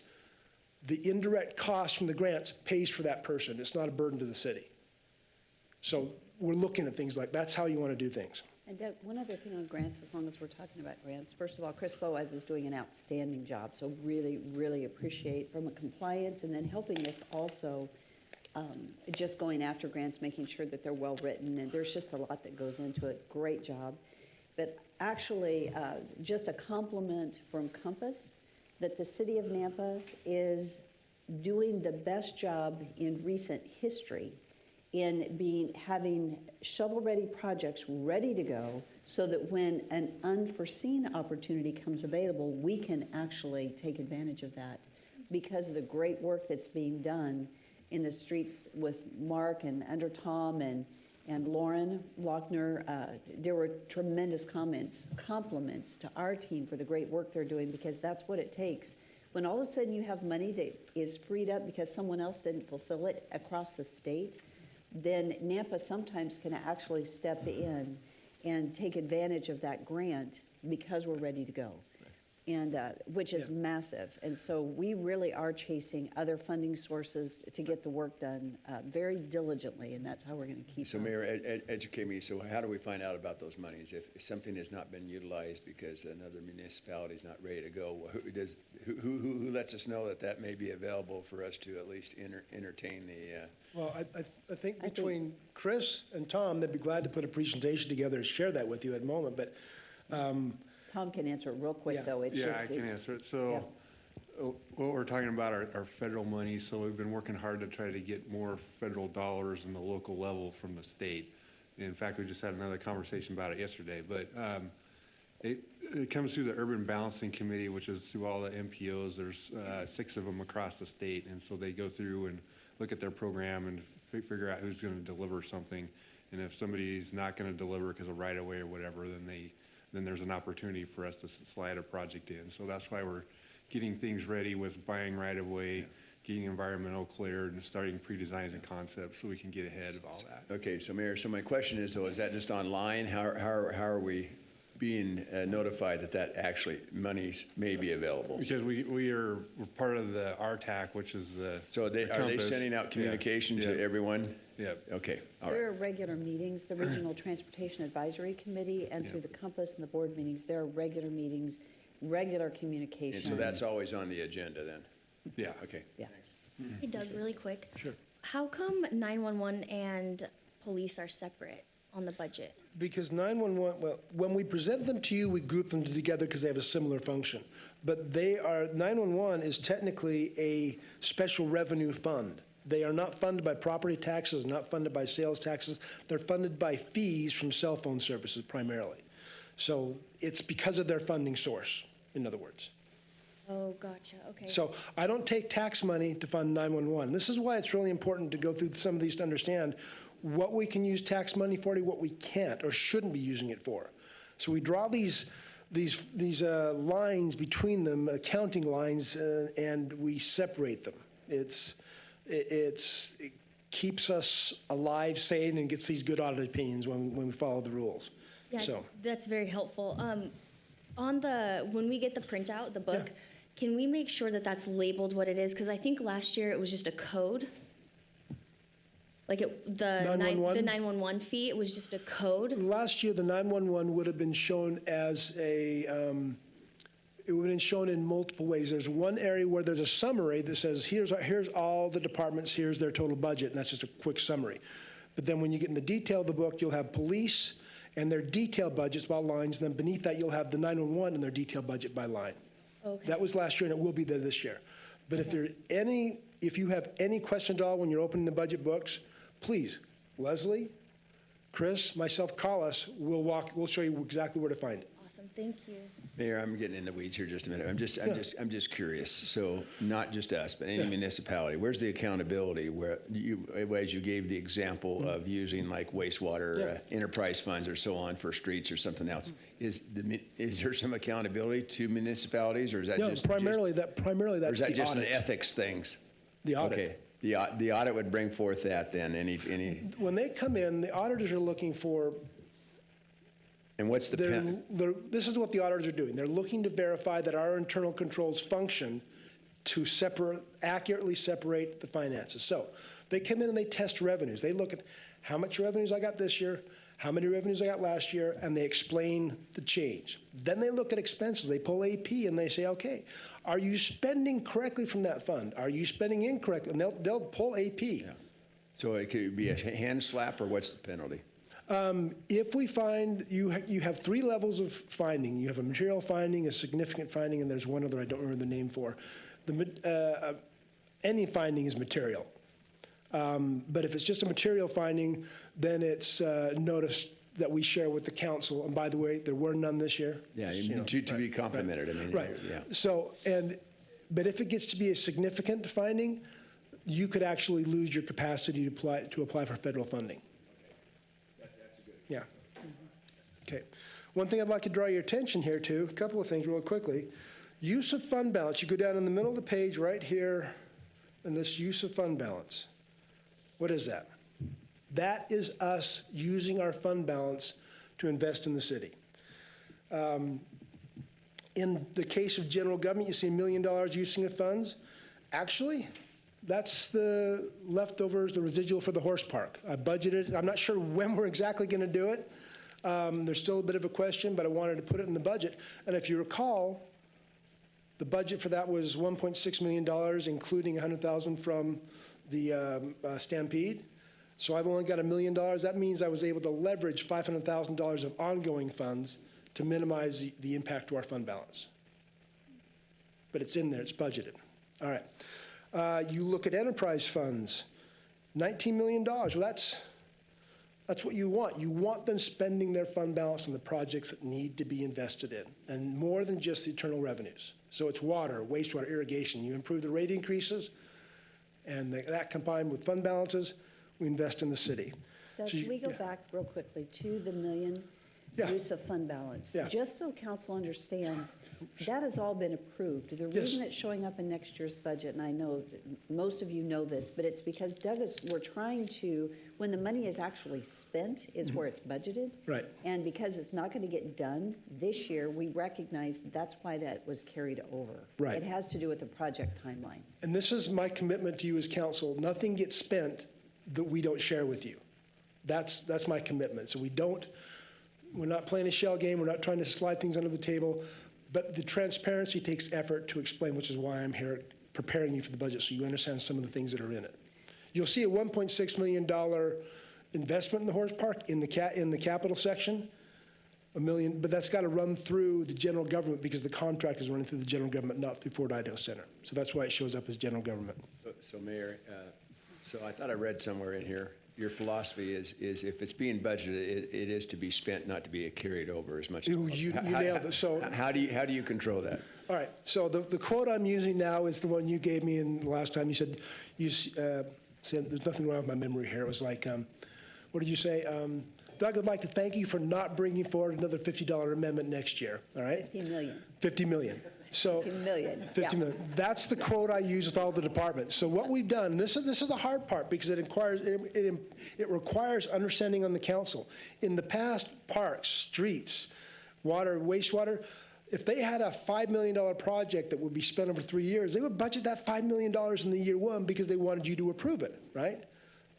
The indirect cost from the grants pays for that person. It's not a burden to the city. So we're looking at things like that's how you want to do things. And Doug, one other thing on grants, as long as we're talking about grants, first of all, Chris Boaz is doing an outstanding job, so really, really appreciate from a compliance and then helping us also just going after grants, making sure that they're well-written, and there's just a lot that goes into it. Great job. But actually, just a compliment from Compass that the city of Nampa is doing the best job in recent history in having shovel-ready projects ready to go so that when an unforeseen opportunity comes available, we can actually take advantage of that because of the great work that's being done in the streets with Mark and under Tom and Lauren Lochner. There were tremendous compliments to our team for the great work they're doing, because that's what it takes. When all of a sudden you have money that is freed up because someone else didn't fulfill it across the state, then Nampa sometimes can actually step in and take advantage of that grant because we're ready to go, and which is massive. And so we really are chasing other funding sources to get the work done very diligently, and that's how we're going to keep So on. Mayor, educate me, so how do we find out about those monies? If something has not been utilized because another municipality is not ready to go, who lets us know that may be available for us to at least entertain the, Well, I think between Chris and Tom, they'd be glad to put a presentation together and share that with you at the moment, but Tom can answer it real quick, Yeah. though. It's Yeah, just, I can it's- answer it. So what we're talking about are federal money, so we've been working hard to try to get more federal dollars in the local level from the state. In fact, we just had another conversation about it yesterday, but it comes through the Urban Balancing Committee, which is through all the MPOs. There's 6 of them across the state, and so they go through and look at their program and figure out who's going to deliver something. And if somebody's not going to deliver because of right-of-way or whatever, then there's an opportunity for us to slide a project in. So that's why we're getting things ready with buying right-of-way, getting environmental cleared, and starting pre-designs and concepts so we can get ahead of all that. okay, so Mayor, so my question is though, is that just online? How are we being notified that actually monies may be available? Because we're part of the RTAC, which is the. So are they Compass. sending out Yeah, communication to yeah. everyone? Yeah. Okay, all There right. are regular meetings, the Regional Transportation Advisory Committee, and through the Compass and the board meetings, there are regular meetings, regular communication. And so that's always on the agenda then? Yeah. Okay. Yeah. Hey Doug, really quick. Sure. How come 911 and police are separate on the budget? because 911, well, when we present them to you, we group them together because they have a similar function. But 911 is technically a special revenue fund. They are not funded by property taxes, not funded by sales taxes. They're funded by fees from cell phone services primarily. So it's because of their funding source, in other words. Oh, gotcha. Okay. So I don't take tax money to fund 911. This is why it's really important to go through some of these to understand what we can use tax money for and what we can't or shouldn't be using it for. So we draw these lines between them, accounting lines, and we separate them. It keeps us alive, sane, and gets these good audit opinions when we follow the rules. Yeah, So, that's very helpful. When we get the printout, the book, can we make sure that that's labeled what it is? Because I think last year it was just a code. Like the 911? 911 fee, it was just a code. last year, the 911 would have been shown as it would have been shown in multiple ways. There's one area where there's a summary that says, here's all the departments, here's their total budget, and that's just a quick summary. But then when you get in the detail of the book, you'll have police and their detailed budgets by lines, and then beneath that, you'll have the 911 and their detailed budget by line. Okay. That was last year, and it will be there this year. But if you have any questions at all when you're opening the budget books, please, Leslie, Chris, myself, call us. We'll show you exactly where to find it. Awesome, thank you. Mayor, I'm getting in the weeds here just a minute. I'm just curious. So not just us, but any Yeah. municipality, where's the accountability where as you gave the example of using like wastewater Yeah. enterprise funds or so on for streets or something else? Is there some accountability to municipalities, or is that No, just primarily or that's is that the just an audit. ethics things? The audit. Okay. The audit would bring forth that then, any, When they come in, the auditors are looking for, and what's the pen? this is what the auditors are doing. They're looking to verify that our internal controls function to accurately separate the finances. So they come in and they test revenues. They look at how much revenues I got this year, how many revenues I got last year, and they explain the change. Then they look at expenses. They pull AP and they say, okay, are you spending correctly from that fund? Are you spending incorrectly? And they'll pull AP. So it could be a hand slap, or what's the penalty? If we find, you have 3 levels of finding. You have a material finding, a significant finding, and there's one other I don't remember the name for. Any finding is material. But if it's just a material finding, then it's notice that we share with the council. And by the way, there were none this year. Yeah, You know, to be complimented, I mean. Right. Yeah. So, but if it gets to be a significant finding, you could actually lose your capacity to apply for federal funding. That's a good. Yeah. Okay. One thing I'd like to draw your attention here to, a couple of things real quickly. Use of fund balance. You go down in the middle of the page right here, and this use of fund balance. What is that? That is us using our fund balance to invest in the city. In the case of general government, you see $1 million using of funds. Actually, that's the leftovers, the residual for the horse park. I budgeted, I'm not sure when we're exactly going to do it. There's still a bit of a question, but I wanted to put it in the budget. And if you recall, the budget for that was $1.6 million, including $100,000 from the Stampede. So I've only got $1 million. That means I was able to leverage $500,000 of ongoing funds to minimize the impact to our fund balance. But it's in there, it's budgeted. All right. You look at enterprise funds, $19 million. Well, that's what you want. You want them spending their fund balance on the projects that need to be invested in, and more than just the internal revenues. So it's water, wastewater, irrigation. You improve the rate increases, and that combined with fund balances, we invest in the city. Doug, So can we go back real quickly to the million Yeah. use of fund balance? Yeah. Just so council understands, that has all been approved. The Yes. reason it's showing up in next year's budget, and I know that most of you know this, but it's because we're trying to, when the money is actually spent, is where it's budgeted. Right. And because it's not going to get done this year, we recognize that's why that was carried over. Right. It has to do with the project timeline. And this is my commitment to you as council. Nothing gets spent that we don't share with you. That's my commitment. So we're not playing a shell game. We're not trying to slide things under the table. But the transparency takes effort to explain, which is why I'm here preparing you for the budget so you understand some of the things that are in it. You'll see a $1.6 million investment in the horse park in the capital section, $1 million, but that's got to run through the general government because the contract is running through the general government, not through Fort Idaho Center. So that's why it shows up as general government. So Mayor, so I thought I read somewhere in here, your philosophy is if it's being budgeted, it is to be spent, not to be carried over as much. You nailed it. So, How do you control that? all right. So the quote I'm using now is the one you gave me in the last time. You said, there's nothing wrong with my memory here. It was like, what did you say? Doug, I'd like to thank you for not bringing forward another $50 amendment next year. All right? 50 million. 50 million. So 50 million. 50 Yeah. million. That's the quote I use with all the departments. So what we've done, this is the hard part because it requires understanding on the council. In the past, parks, streets, water, wastewater, if they had a $5 million project that would be spent over 3 years, they would budget that $5 million in the year one because they wanted you to approve it, right?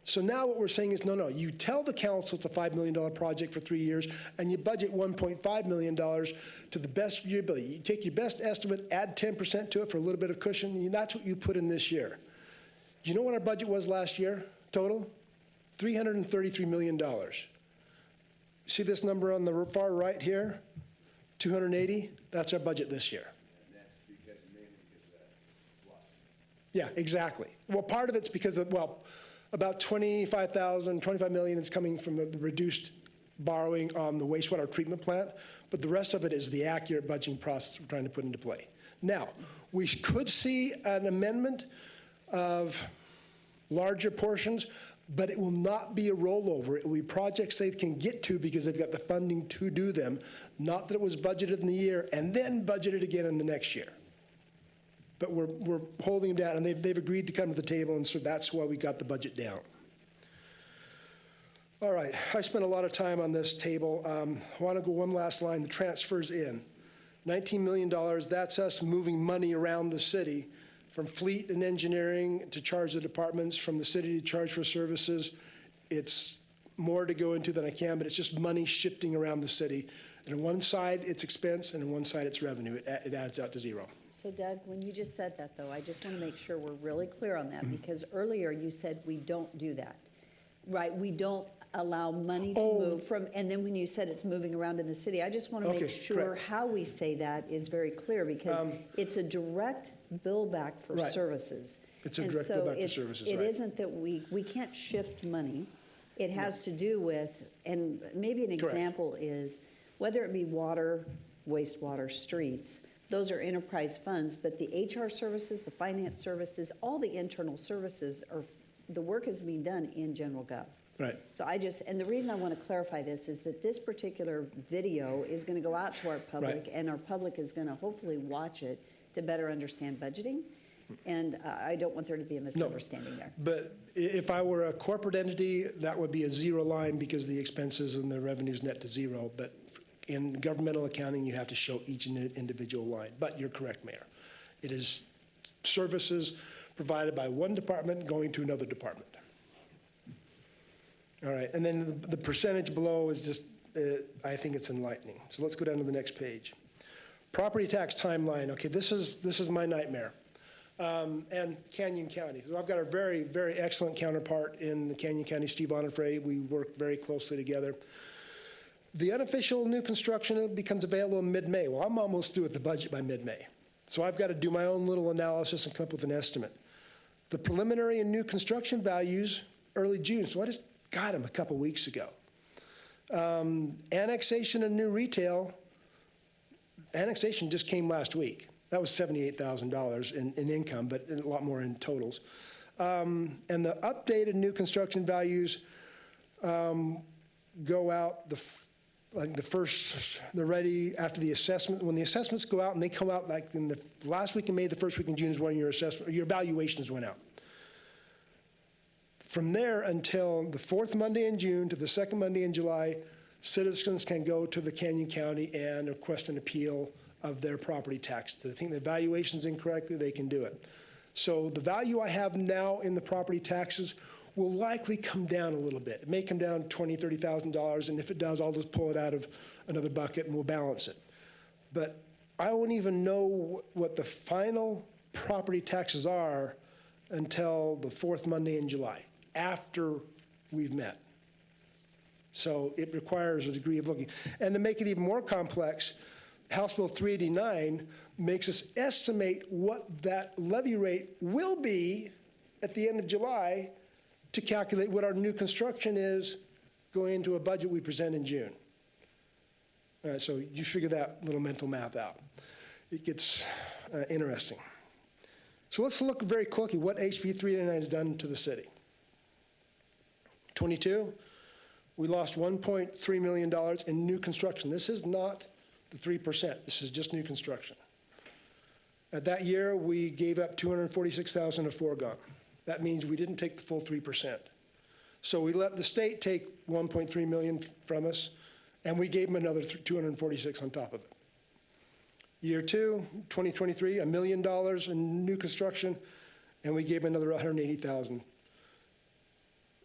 So now what we're saying is, no, you tell the council it's a $5 million project for 3 years, and you budget $1.5 million to the best of your ability. You take your best estimate, add 10% to it for a little bit of cushion, and that's what you put in this year. Do you know what our budget was last year, total? $333 million. See this number on the far right here? 280? That's our budget this year. Yeah, exactly. Well, part of it's because of, well, about 25 million is coming from the reduced borrowing on the wastewater treatment plant, but the rest of it is the accurate budgeting process we're trying to put into play. Now, we could see an amendment of larger portions, but it will not be a rollover. It will be projects they can get to because they've got the funding to do them, not that it was budgeted in the year and then budgeted again in the next year. But we're holding them down, and they've agreed to come to the table, and so that's why we got the budget down. All right, I spent a lot of time on this table. I want to go one last line, the transfers in. $19 million, that's us moving money around the city from fleet and engineering to charge the departments, from the city to charge for services. It's more to go into than I can, but it's just money shifting around the city. And on one side, it's expense, and on one side, it's revenue. It adds out to zero. So Doug, when you just said that, though, I just want to make sure we're really clear on that, because earlier you said we don't do that, right? We don't allow money to move from, and then when you said it's moving around in the city, I just want to make sure correct. how we say that is very clear, because it's a direct bill back for Right. services. It's a direct bill back for services, It right. isn't that we can't shift money. It has to do with, and maybe an Correct. example is, whether it be water, wastewater, streets, those are enterprise funds, but the HR services, the finance services, all the internal services are, the work is being done in general gov. Right. So and the reason I want to clarify this is that this particular video is going to go out to our public, Right. and our public is going to hopefully watch it to better understand budgeting. And I don't want there to be a misunderstanding there. But if I were a corporate entity, that would be a zero line because the expenses and the revenues net to zero. But in governmental accounting, you have to show each individual line. But you're correct, Mayor. It is services provided by one department going to another department. All right, and then the percentage below is just, I think it's enlightening. So let's go down to the next page. Property tax timeline. Okay, this is my nightmare. And Canyon County. So I've got a very, very excellent counterpart in the Canyon County, Steve Onifray. We work very closely together. The unofficial new construction becomes available in mid-May. Well, I'm almost through with the budget by mid-May. So I've got to do my own little analysis and come up with an estimate. The preliminary and new construction values, early June. So I just got them a couple weeks ago. Annexation and new retail, annexation just came last week. That was $78,000 in income, but a lot more in totals. And the updated new construction values go out they're ready after the assessment. When the assessments go out, and they come out like in the last week in May, the first week in June is when your evaluations went out. From there until the fourth Monday in June to the second Monday in July, citizens can go to the Canyon County and request an appeal of their property tax. If they think the valuation's incorrectly, they can do it. So the value I have now in the property taxes will likely come down a little bit. It may come down $20,000, $30,000, and if it does, I'll just pull it out of another bucket and we'll balance it. But I won't even know what the final property taxes are until the fourth Monday in July, after we've met. So it requires a degree of looking. And to make it even more complex, House Bill 389 makes us estimate what that levy rate will be at the end of July to calculate what our new construction is going into a budget we present in June. All right, so you figure that little mental math out. It gets interesting. So let's look very quickly what HB 389 has done to the city. 22, we lost $1.3 million in new construction. This is not the 3%. This is just new construction. At that year, we gave up $246,000 of foregone. That means we didn't take the full 3%. So we let the state take $1.3 million from us, and we gave them another $246 on top of it. Year two, 2023, $1 million in new construction, and we gave them another $180,000.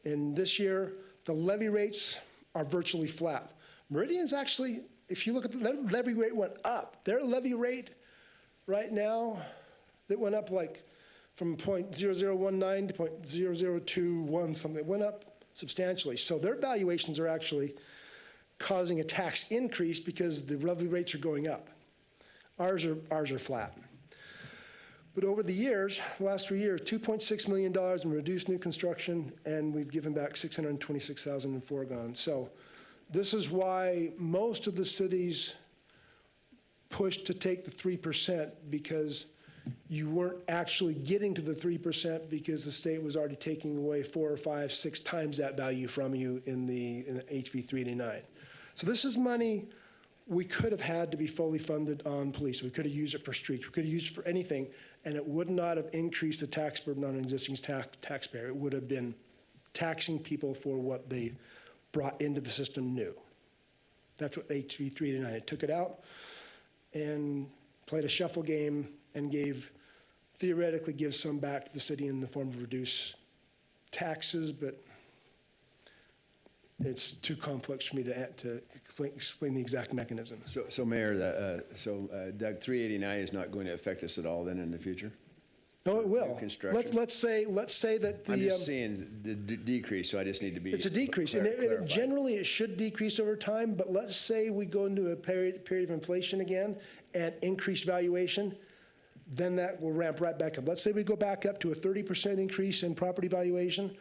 And this year, the levy rates are virtually flat. Meridian's actually, if you look at the levy rate went up. Their levy rate right now, that went up like from 0.0019 to 0.0021 something. It went up substantially. So their valuations are actually causing a tax increase because the levy rates are going up. Ours are flat. But over the years, the last 3 years, $2.6 million in reduced new construction, and we've given back $626,000 in foregone. So this is why most of the cities pushed to take the 3%, because you weren't actually getting to the 3% because the state was already taking away 4 or 5, 6 times that value from you in the HB 389. So this is money we could have had to be fully funded on police. We could have used it for streets. We could have used it for anything, and it would not have increased the tax burden on an existing taxpayer. It would have been taxing people for what they brought into the system new. That's what HB 389. It took it out and played a shuffle game and theoretically gives some back to the city in the form of reduced taxes, but it's too complex for me to explain the exact mechanism. So Mayor, Doug, 389 is not going to affect us at all then in the future? No, it will. New construction? Let's say that I'm the, just seeing the decrease, so I just need to be. it's a decrease. And clarified. generally, it should decrease over time, but let's say we go into a period of inflation again and increased valuation, then that will ramp right back up. Let's say we go back up to a 30% increase in property valuation.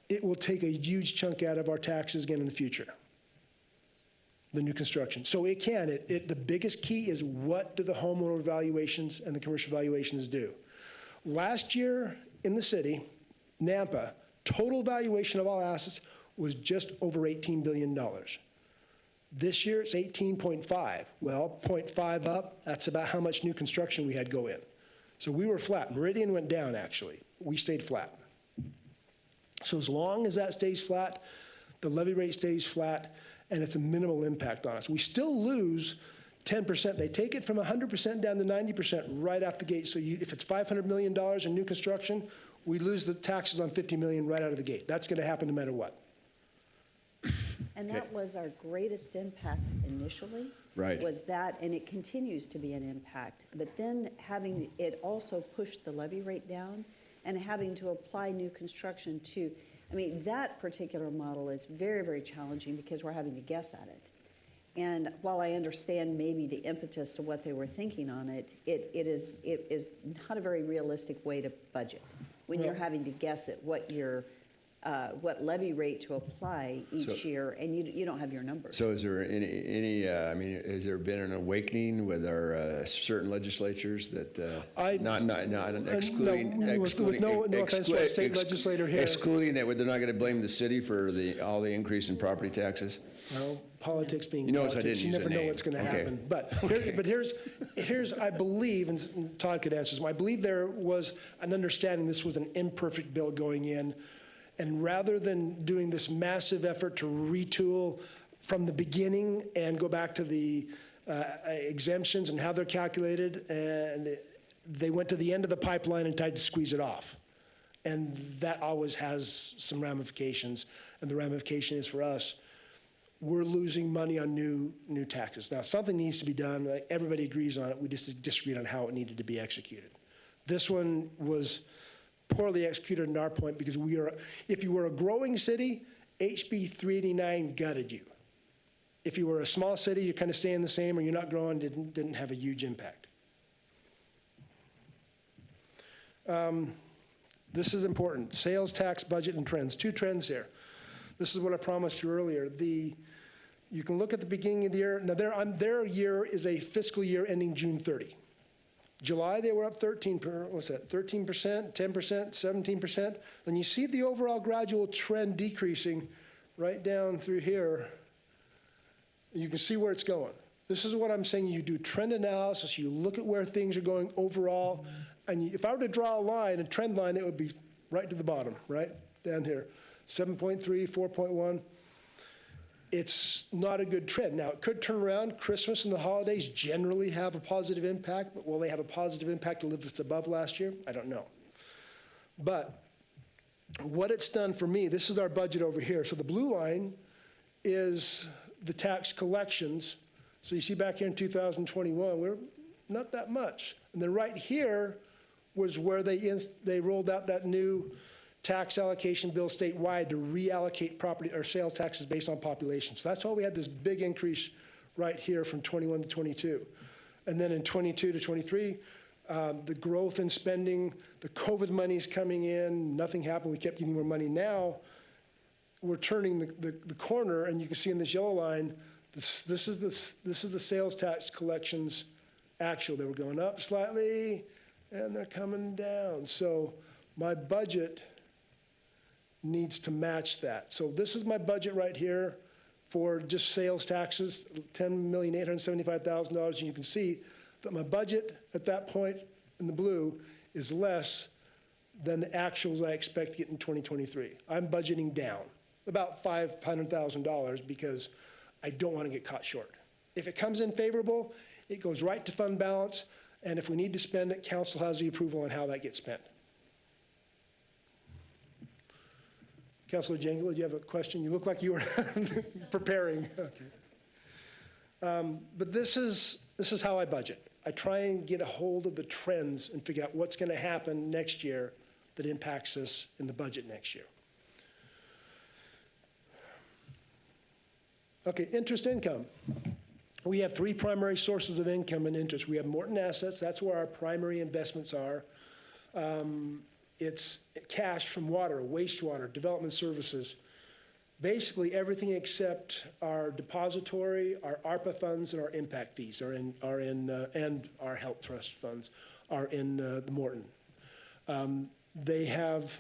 It will take a huge chunk out of our taxes again in the future, the new construction. So it can. The biggest key is, what do the homeowner valuations and the commercial valuations do? Last year in the city, Nampa, total valuation of all assets was just over $18 billion. This year it's 18.5. Well, 0.5 up, that's about how much new construction we had go in. So we were flat. Meridian went down, actually. We stayed flat. So as long as that stays flat, the levy rate stays flat, and it's a minimal impact on us. We still lose 10%. They take it from 100% down to 90% right off the gate. So if it's $500 million in new construction, we lose the taxes on $50 million right out of the gate. That's going to happen no matter what. And that was our greatest impact initially. Right. Was that, and it continues to be an impact. But then having it also pushed the levy rate down and having to apply new construction to, I mean, that particular model is very, very challenging because we're having to guess at it. And while I understand maybe the impetus to what they were thinking on it, it is not a very realistic way to budget when you're having to guess at what what levy rate to apply each year, and you don't have your numbers. So is there any I mean, has there been an awakening with our certain legislatures that, not excluding, with no offense to our state legislator here. excluding that, they're not going to blame the city for all the increase in property taxes? Well, politics being You notice I politics, didn't you use never the know name. what's going to Okay. happen. But here's I believe, and Todd could answer this, I believe there was an understanding this was an imperfect bill going in, and rather than doing this massive effort to retool from the beginning and go back to the exemptions and how they're calculated, and they went to the end of the pipeline and tried to squeeze it off. And that always has some ramifications, and the ramification is for us, we're losing money on new taxes. Now, something needs to be done. Everybody agrees on it. We just disagreed on how it needed to be executed. This one was poorly executed in our point because if you were a growing city, HB 389 gutted you. If you were a small city, you're kind of staying the same, or you're not growing, didn't have a huge impact. This is important. Sales tax, budget, and trends. 2 trends here. This is what I promised you earlier. You can look at the beginning of the year. Now, their year is a fiscal year ending June 30. July, they were up 13%, 10%, 17%. Then you see the overall gradual trend decreasing right down through here. You can see where it's going. This is what I'm saying. You do trend analysis. You look at where things are going overall. And if I were to draw a line, a trend line, it would be right to the bottom, right down here. 7.3, 4.1. It's not a good trend. Now, it could turn around. Christmas and the holidays generally have a positive impact, but will they have a positive impact if it's above last year? I don't know. But what it's done for me, this is our budget over here. So the blue line is the tax collections. So you see back here in 2021, we're not that much. And then right here was where they rolled out that new tax allocation bill statewide to reallocate property or sales taxes based on population. So that's why we had this big increase right here from 21 to 22. And then in 22 to 23, The growth in spending, the COVID money's coming in, nothing happened, we kept getting more money. Now, we're turning the corner, and you can see in this yellow line, this is the sales tax collections actual. They were going up slightly, and they're coming down. So my budget needs to match that. So this is my budget right here for just sales taxes, $10,875,000. And you can see that my budget at that point in the blue is less than the actuals I expect to get in 2023. I'm budgeting down about $500,000 because I don't want to get caught short. If it comes in favorable, it goes right to fund balance, and if we need to spend it, council has the approval on how that gets spent. Councilor Jangle, do you have a question? You look like you were preparing. Okay. But this is how I budget. I try and get a hold of the trends and figure out what's going to happen next year that impacts us in the budget next year. Okay, interest income. We have three primary sources of income and interest. We have Morton Assets. That's where our primary investments are. It's cash from water, wastewater, development services. Basically, everything except our depository, our ARPA funds, and our impact fees and our health trust funds are in the Morton. They have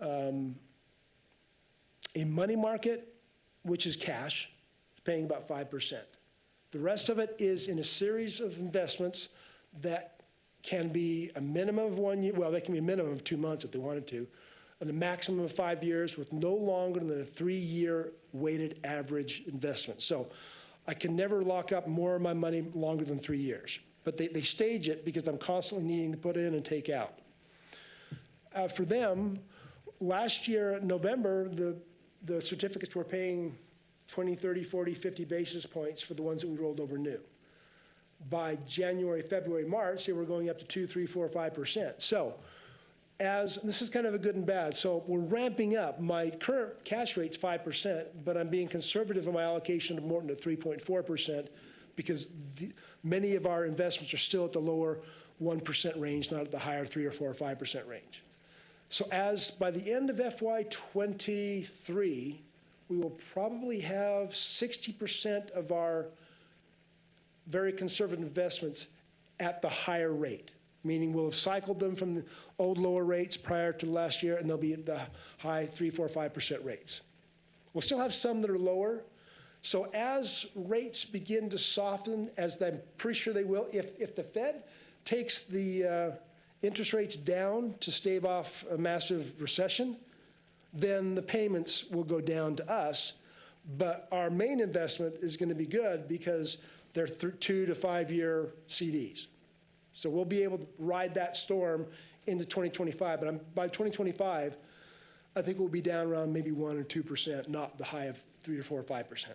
a money market, which is cash, paying about 5%. The rest of it is in a series of investments that can be a minimum of 1 year, well, they can be a minimum of 2 months if they wanted to, and a maximum of 5 years with no longer than a 3-year weighted average investment. So I can never lock up more of my money longer than 3 years. But they stage it because I'm constantly needing to put in and take out. For them, last year, November, the certificates were paying 20, 30, 40, 50 basis points for the ones that we rolled over new. By January, February, March, they were going up to 2, 3, 4, 5%. So this is kind of a good and bad. So we're ramping up. My current cash rate's 5%, but I'm being conservative in my allocation of Morton at 3.4% because many of our investments are still at the lower 1% range, not at the higher 3 or 4 or 5% range. So by the end of FY23, we will probably have 60% of our very conservative investments at the higher rate, meaning we'll have cycled them from the old lower rates prior to last year, and they'll be at the high 3, 4, 5% rates. We'll still have some that are lower. So as rates begin to soften, as I'm pretty sure they will, if the Fed takes the interest rates down to stave off a massive recession, then the payments will go down to us. But our main investment is going to be good because they're 2 to 5 year CDs. So we'll be able to ride that storm into 2025. But by 2025, I think we'll be down around maybe 1 or 2%, not the high of 3 or 4 or 5%.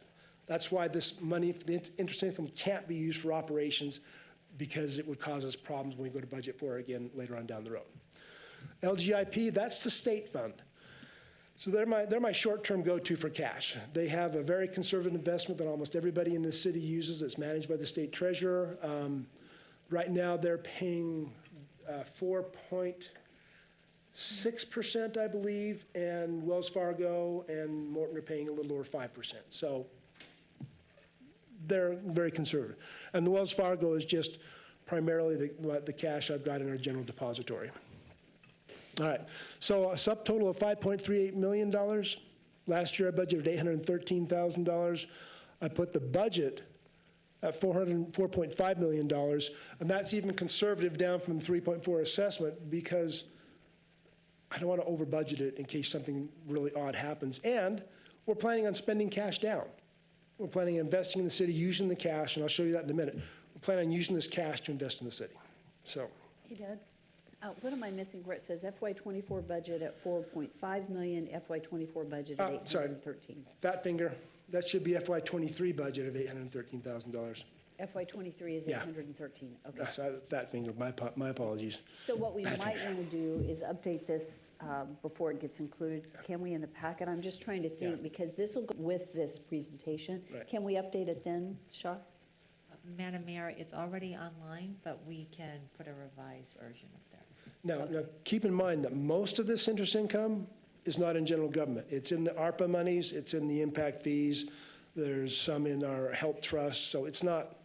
That's why this money, the interest income, can't be used for operations because it would cause us problems when we go to budget for it again later on down the road. LGIP, that's the state fund. So they're my short-term go-to for cash. They have a very conservative investment that almost everybody in the city uses that's managed by the state treasurer. Right now they're paying 4.6%, I believe, and Wells Fargo and Morton are paying a little over 5%. So they're very conservative. And the Wells Fargo is just primarily the cash I've got in our general depository. All right, so a subtotal of $5.38 million. Last year I budgeted $813,000. I put the budget at $4.5 million, and that's even conservative down from the 3.4 assessment because I don't want to over budget it in case something really odd happens. And we're planning on spending cash down. We're planning on investing in the city, using the cash, and I'll show you that in a minute. We're planning on using this cash to invest in the city. So. Hey, Doug. What am I missing where it says FY24 budget at 4.5 million, FY24 budget at 813? Fat finger. That should be FY23 budget of $813,000. FY23 is 813. Okay. Fat finger. My apologies. So what we might want to do is update this before it gets included. Can we in the packet? I'm just trying to think because this will go with this presentation. Right. Can we update it then, Shar? Madam Mayor, it's already online, but we can put a revised version up there. Now, keep in mind that most of this interest income is not in general government. It's in the ARPA monies, it's in the impact fees, there's some in our health trust, so it's not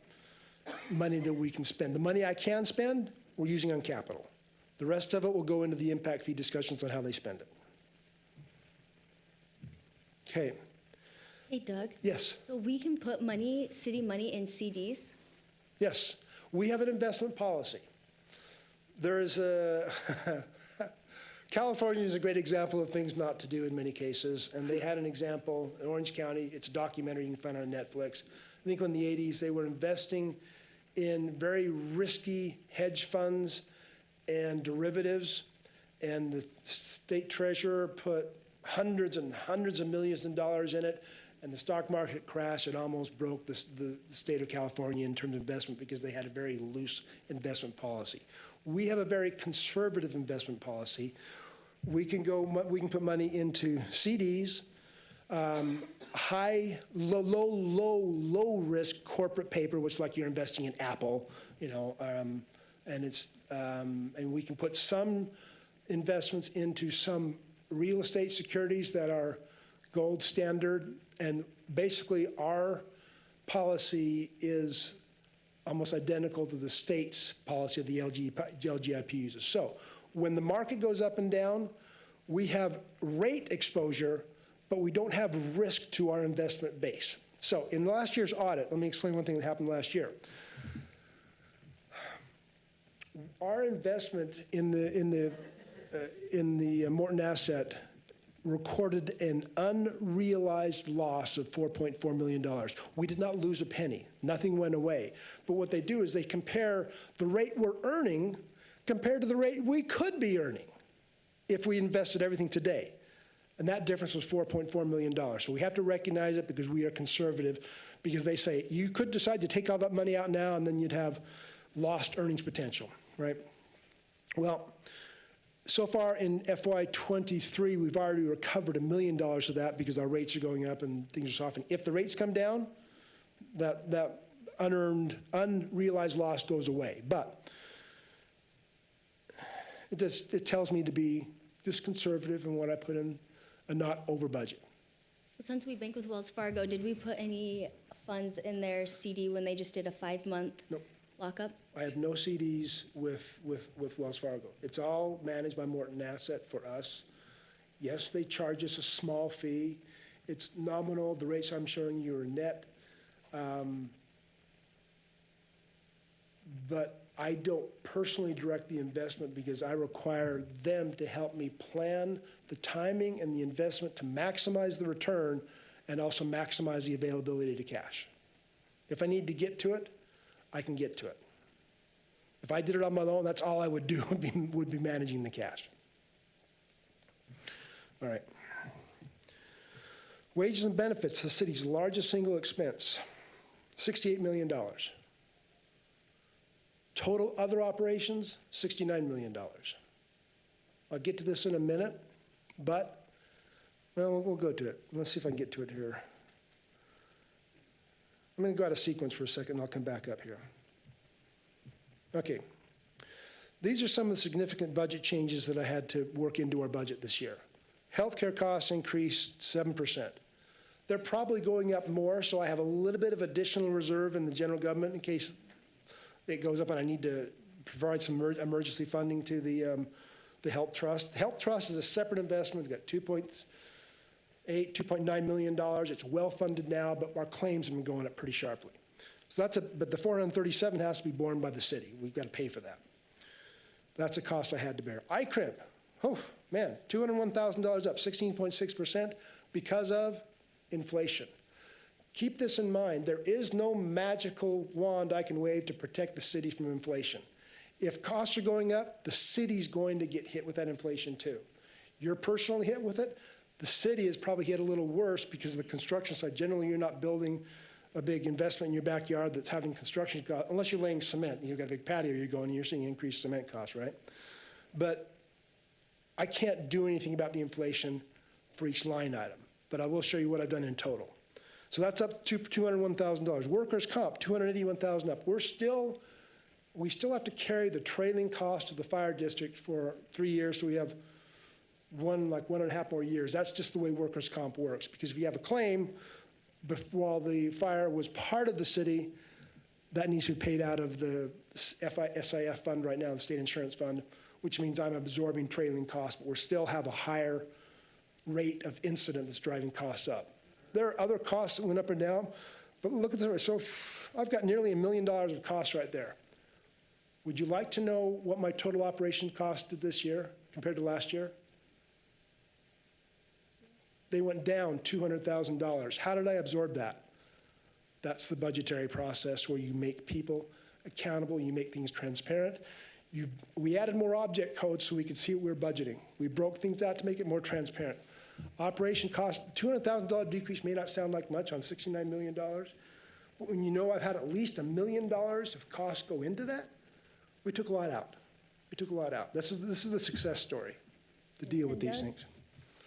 money that we can spend. The money I can spend, we're using on capital. The rest of it will go into the impact fee discussions on how they spend it. Okay, Hey Doug, yes, so we can put money, city money in CDs? yes. We have an investment policy. There is a, California is a great example of things not to do in many cases, and they had an example in Orange County. It's a documentary you can find on Netflix. I think in the 80s, they were investing in very risky hedge funds and derivatives, and the state treasurer put hundreds and hundreds of millions of dollars in it, and the stock market crashed. It almost broke the state of California in terms of investment because they had a very loose investment policy. We have a very conservative investment policy. We can put money into CDs, low risk corporate paper, which is like you're investing in Apple, and we can put some investments into some real estate securities that are gold standard, and basically our policy is almost identical to the state's policy of the LGIP uses. So when the market goes up and down, we have rate exposure, but we don't have risk to our investment base. So in last year's audit, let me explain one thing that happened last year. Our investment in the Morton asset recorded an unrealized loss of $4.4 million. We did not lose a penny. Nothing went away. But what they do is they compare the rate we're earning compared to the rate we could be earning if we invested everything today. And that difference was $4.4 million. So we have to recognize it because we are conservative, because they say you could decide to take all that money out now and then you'd have lost earnings potential, right? Well, so far in FY23, we've already recovered $1 million of that because our rates are going up and things are softening. If the rates come down, that unrealized loss goes away. But it tells me to be just conservative in what I put in and not over budget. So since we bank with Wells Fargo, did we put any funds in their CD when they just did a 5-month Nope. lockup? I have no CDs with Wells Fargo. It's all managed by Morton Asset for us. Yes, they charge us a small fee. It's nominal. The rates I'm showing you are net. But I don't personally direct the investment because I require them to help me plan the timing and the investment to maximize the return and also maximize the availability to cash. If I need to get to it, I can get to it. If I did it on my own, that's all I would do, would be managing the cash. All right. Wages and benefits, the city's largest single expense, $68 million. Total other operations, $69 million. I'll get to this in a minute, but, well, we'll go to it. Let's see if I can get to it here. I'm going to go out of sequence for a second, and I'll come back up here. Okay. These are some of the significant budget changes that I had to work into our budget this year. Healthcare costs increased 7%. They're probably going up more, so I have a little bit of additional reserve in the general government in case it goes up and I need to provide some emergency funding to the health trust. The health trust is a separate investment. We've got $2.9 million. It's well funded now, but our claims have been going up pretty sharply. So but the 437 has to be borne by the city. We've got to pay for that. That's a cost I had to bear. ICRIP, oh man, $201,000 up, 16.6% because of inflation. Keep this in mind. There is no magical wand I can wave to protect the city from inflation. If costs are going up, the city's going to get hit with that inflation too. You're personally hit with it. The city is probably hit a little worse because of the construction side. Generally, you're not building a big investment in your backyard that's having construction costs, unless you're laying cement and you've got a big patio you're going and you're seeing increased cement costs, right? But I can't do anything about the inflation for each line item, but I will show you what I've done in total. So that's up to $201,000. Workers' comp, $281,000 up. We still have to carry the trailing cost of the fire district for 3 years, so we have 1.5 more years. That's just the way workers' comp works, because if you have a claim while the fire was part of the city, that needs to be paid out of the SIF fund right now, the state insurance fund, which means I'm absorbing trailing costs, but we still have a higher rate of incident that's driving costs up. There are other costs that went up and down, but look at this. So I've got nearly $1 million of costs right there. Would you like to know what my total operation cost did this year compared to last year? They went down $200,000. How did I absorb that? That's the budgetary process where you make people accountable, you make things transparent. We added more object codes so we could see what we were budgeting. We broke things out to make it more transparent. Operation cost, $200,000 decrease may not sound like much on $69 million, but when you know I've had at least $1 million of costs go into that, we took a lot out. We took a lot out. This is the success story to deal with these things.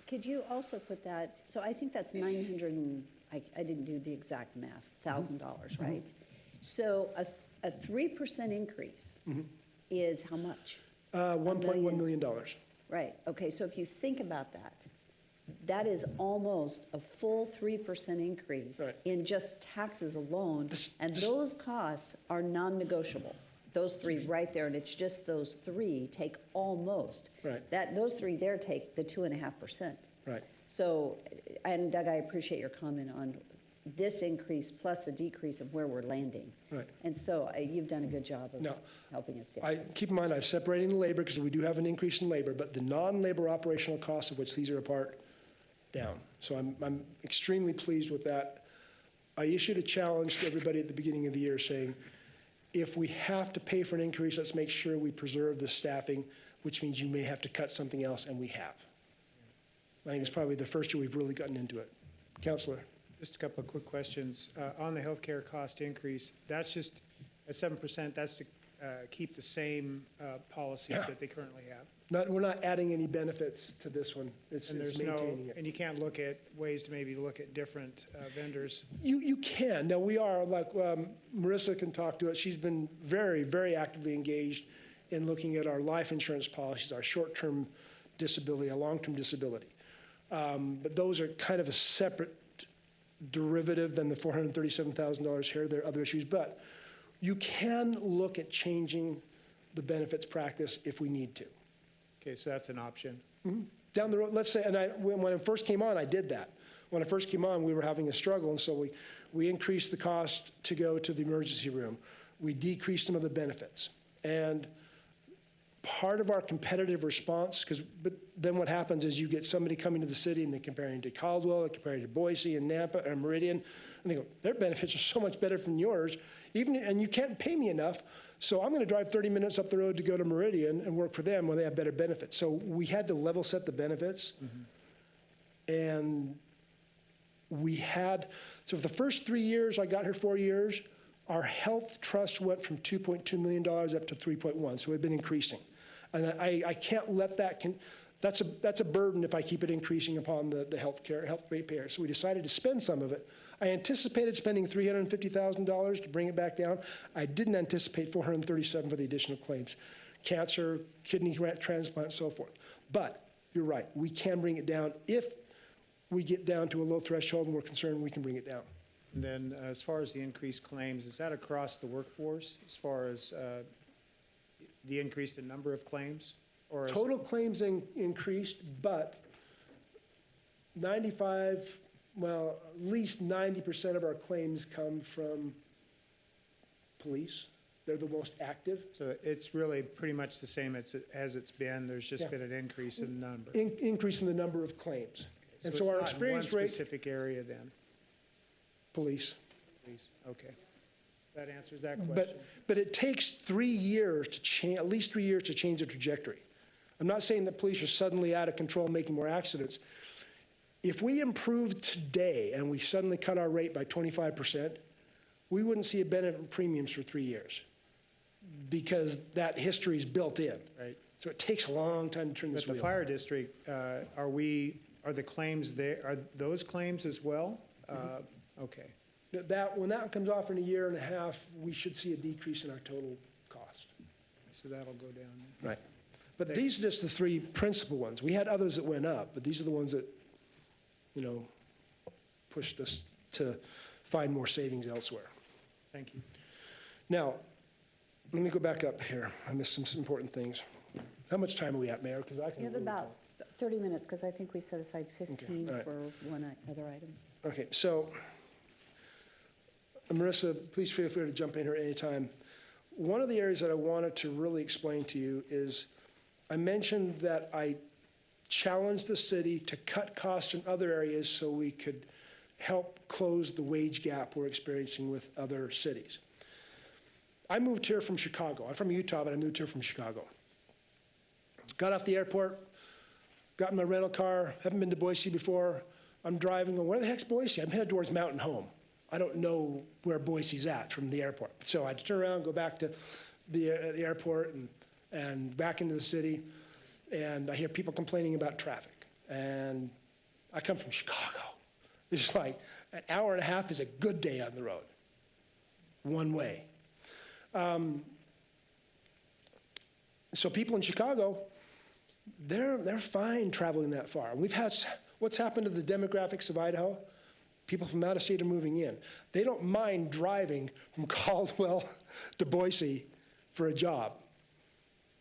Could you also put that, so I think that's 900 and, I didn't do the exact math, $1,000, right? So a 3% increase is how much? $1.1 million. Right, okay, so if you think about that, that is almost a full 3% increase Right. in just taxes alone, and this- those costs are non-negotiable. Those three right there, and it's just those three take almost. Right. Those three there take the 2.5%. Right. So, and Doug, I appreciate your comment on this increase plus the decrease of where we're landing. Right. And so you've done a good job of No. helping us get. Keep in mind, I'm separating the labor because we do have an increase in labor, but the non-labor operational costs of which these are a part, down. So I'm extremely pleased with that. I issued a challenge to everybody at the beginning of the year saying, if we have to pay for an increase, let's make sure we preserve the staffing, which means you may have to cut something else, and we have. I think it's probably the first year we've really gotten into it. Counselor? Just a couple of quick questions. On the healthcare cost increase, that's just at 7%, that's to keep the same policies Yeah. that they currently have. We're not adding any benefits to this one. It's And there's maintaining it. and you can't look at ways to maybe look at different vendors. You can. Now, we are, like Marissa can talk to it. She's been very, very actively engaged in looking at our life insurance policies, our short-term disability, our long-term disability. But those are kind of a separate derivative than the $437,000 here. There are other issues. But you can look at changing the benefits practice if we need to. Okay, so that's an option. Down the road, let's say, and when I first came on, I did that. When I first came on, we were having a struggle, and so we increased the cost to go to the emergency room. We decreased some of the benefits. And part of our competitive response, but then what happens is you get somebody coming to the city and they're comparing to Caldwell, they're comparing to Boise and Nampa and Meridian, and they go, their benefits are so much better than yours, and you can't pay me enough, so I'm going to drive 30 minutes up the road to go to Meridian and work for them where they have better benefits. So we had to level set the benefits, and so for the first 3 years, I got here 4 years, our health trust went from $2.2 million up to 3.1, so we've been increasing. And I can't let that's a burden if I keep it increasing upon the health ratepayer. So we decided to spend some of it. I anticipated spending $350,000 to bring it back down. I didn't anticipate $437 for the additional claims, cancer, kidney transplant, and so forth. But you're right, we can bring it down. If we get down to a low threshold and we're concerned, we can bring it down. And then as far as the increased claims, is that across the workforce as far as the increase in number of claims? Or Total claims increased, but at least 90% of our claims come from police. They're the most active. So it's really pretty much the same as it's been, there's just Yeah. been an increase in the number. Increase in the number of claims. And it's so our not in experience one rate, specific area then, police. please, okay. That answers that question. But it takes 3 years to change, at least 3 years to change the trajectory. I'm not saying that police are suddenly out of control making more accidents. If we improved today and we suddenly cut our rate by 25%, we wouldn't see a benefit in premiums for 3 years because that history is built in. Right. So it takes a long time to turn this But the wheel. fire district, are the claims there, are those claims as well? Okay, When that comes off in a year and a half, we should see a decrease in our total cost. so that'll go down. Right. But these are just the three principal ones. We had others that went up, but these are the ones that, pushed us to find more savings elsewhere. Thank you. Now, let me go back up here. I missed some important things. How much time are we at, Mayor? Because I can. We have really about 30 minutes, because I think we set aside 15 all right. for one other item. Okay, so, Marissa, please feel free to jump in here anytime. One of the areas that I wanted to really explain to you is, I mentioned that I challenged the city to cut costs in other areas so we could help close the wage gap we're experiencing with other cities. I moved here from Chicago. I'm from Utah, but I moved here from Chicago. Got off the airport, got in my rental car, haven't been to Boise before. I'm driving, where the heck's Boise? I'm headed towards Mountain Home. I don't know where Boise's at from the airport. So I had to turn around, go back to the airport and back into the city. And I hear people complaining about traffic. And I come from Chicago. It's like an hour and a half is a good day on the road, one way. So people in Chicago, they're fine traveling that far. We've had, what's happened to the demographics of Idaho? People from out of state are moving in. They don't mind driving from Caldwell to Boise for a job.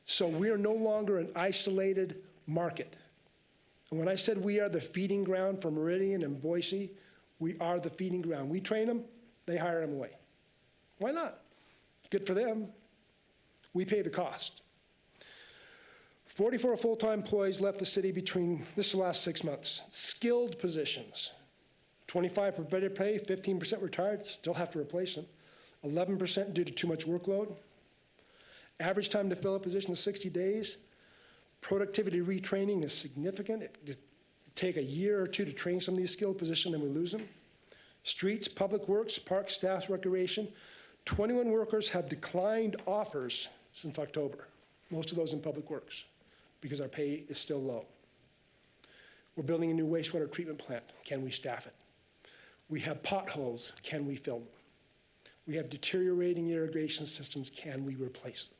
So we are no longer an isolated market. And when I said we are the feeding ground for Meridian and Boise, we are the feeding ground. We train them, they hire them away. Why not? Good for them. We pay the cost. 44 full-time employees left the city between, this is the last 6 months, skilled positions. 25 for better pay, 15% retired, still have to replace them. 11% due to too much workload. Average time to fill a position is 60 days. Productivity retraining is significant. It take a year or two to train some of these skilled positions, then we lose them. Streets, public works, parks, staff, recreation. 21 workers have declined offers since October. Most of those in public works, because our pay is still low. We're building a new wastewater treatment plant. Can we staff it? We have potholes. Can we fill them? We have deteriorating irrigation systems. Can we replace them?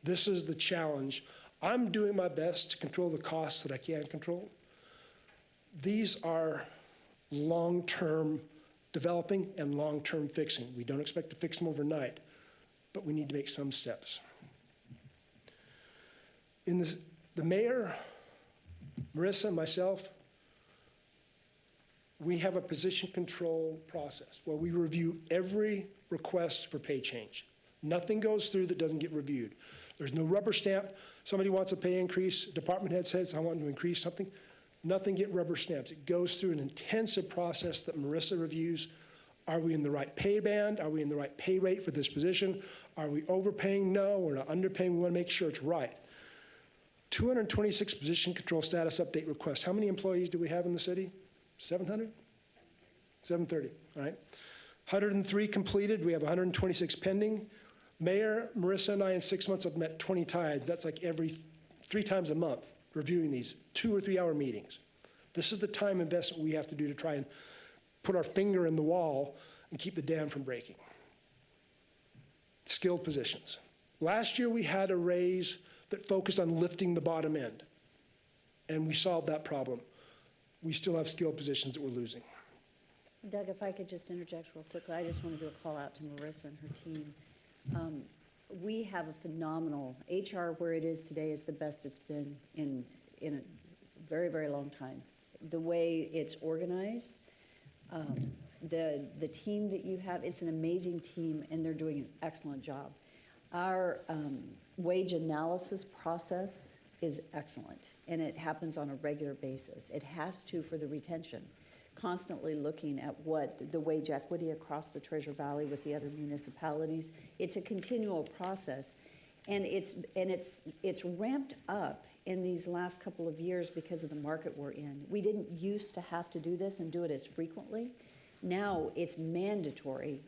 This is the challenge. I'm doing my best to control the costs that I can control. These are long-term developing and long-term fixing. We don't expect to fix them overnight, but we need to make some steps. The mayor, Marissa, and myself, we have a position control process where we review every request for pay change. Nothing goes through that doesn't get reviewed. There's no rubber stamp. Somebody wants a pay increase, department head says, I want to increase something. Nothing get rubber stamps. It goes through an intensive process that Marissa reviews. Are we in the right pay band? Are we in the right pay rate for this position? Are we overpaying? No, we're not underpaying. We want to make sure it's right. 226 position control status update requests. How many employees do we have in the city? 700? 730, all right. 103 completed. We have 126 pending. Mayor, Marissa, and I in 6 months have met 20 times. That's like every 3 times a month, reviewing these 2 or 3 hour meetings. This is the time investment we have to do to try and put our finger in the wall and keep the dam from breaking. Skilled positions. Last year we had a raise that focused on lifting the bottom end, and we solved that problem. We still have skilled positions that we're losing. Doug, if I could just interject real quickly, I just want to do a call out to Marissa and her team. We have a phenomenal, HR where it is today is the best it's been in a very, very long time. The way it's organized, the team that you have, it's an amazing team, and they're doing an excellent job. Our wage analysis process is excellent, and it happens on a regular basis. It has to for the retention. Constantly looking at what the wage equity across the Treasure Valley with the other municipalities. It's a continual process, and it's ramped up in these last couple of years because of the market we're in. We didn't used to have to do this and do it as frequently. Now it's mandatory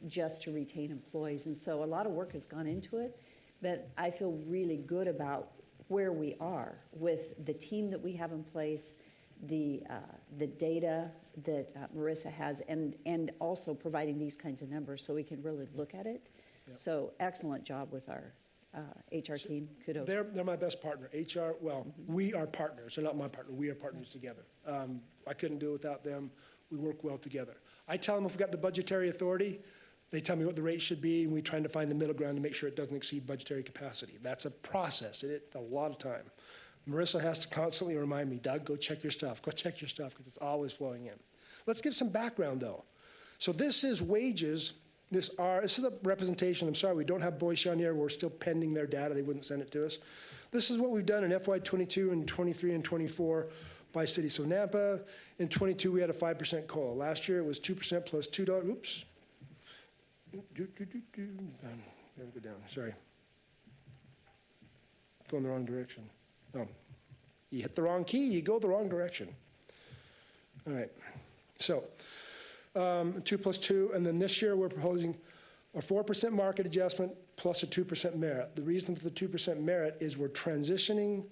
just to retain employees, and so a lot of work has gone into it, but I feel really good about where we are with the team that we have in place, the data that Marissa has, and also providing these kinds of numbers so we can really look at it. So excellent job with our HR team. Kudos. They're my best partner. HR, well, we are partners. They're not my partner. We are partners together. I couldn't do it without them. We work well together. I tell them if we've got the budgetary authority, they tell me what the rate should be, and we try to find the middle ground to make sure it doesn't exceed budgetary capacity. That's a process. It's a lot of time. Marissa has to constantly remind me, Doug, go check your stuff. Go check your stuff, because it's always flowing in. Let's give some background, though. So this is wages. This is a representation. I'm sorry, we don't have Boise on here. We're still pending their data. They wouldn't send it to us. This is what we've done in FY 22 and 23 and 24 by city. So Nampa, in 22, we had a 5% COLA. Last year, it was 2% plus $2. Oops. There we go down. Sorry. Going the wrong direction. Oh, you hit the wrong key. You go the wrong direction. All right. So 2 plus 2, and then this year we're proposing a 4% market adjustment plus a 2% merit. The reason for the 2% merit is we're transitioning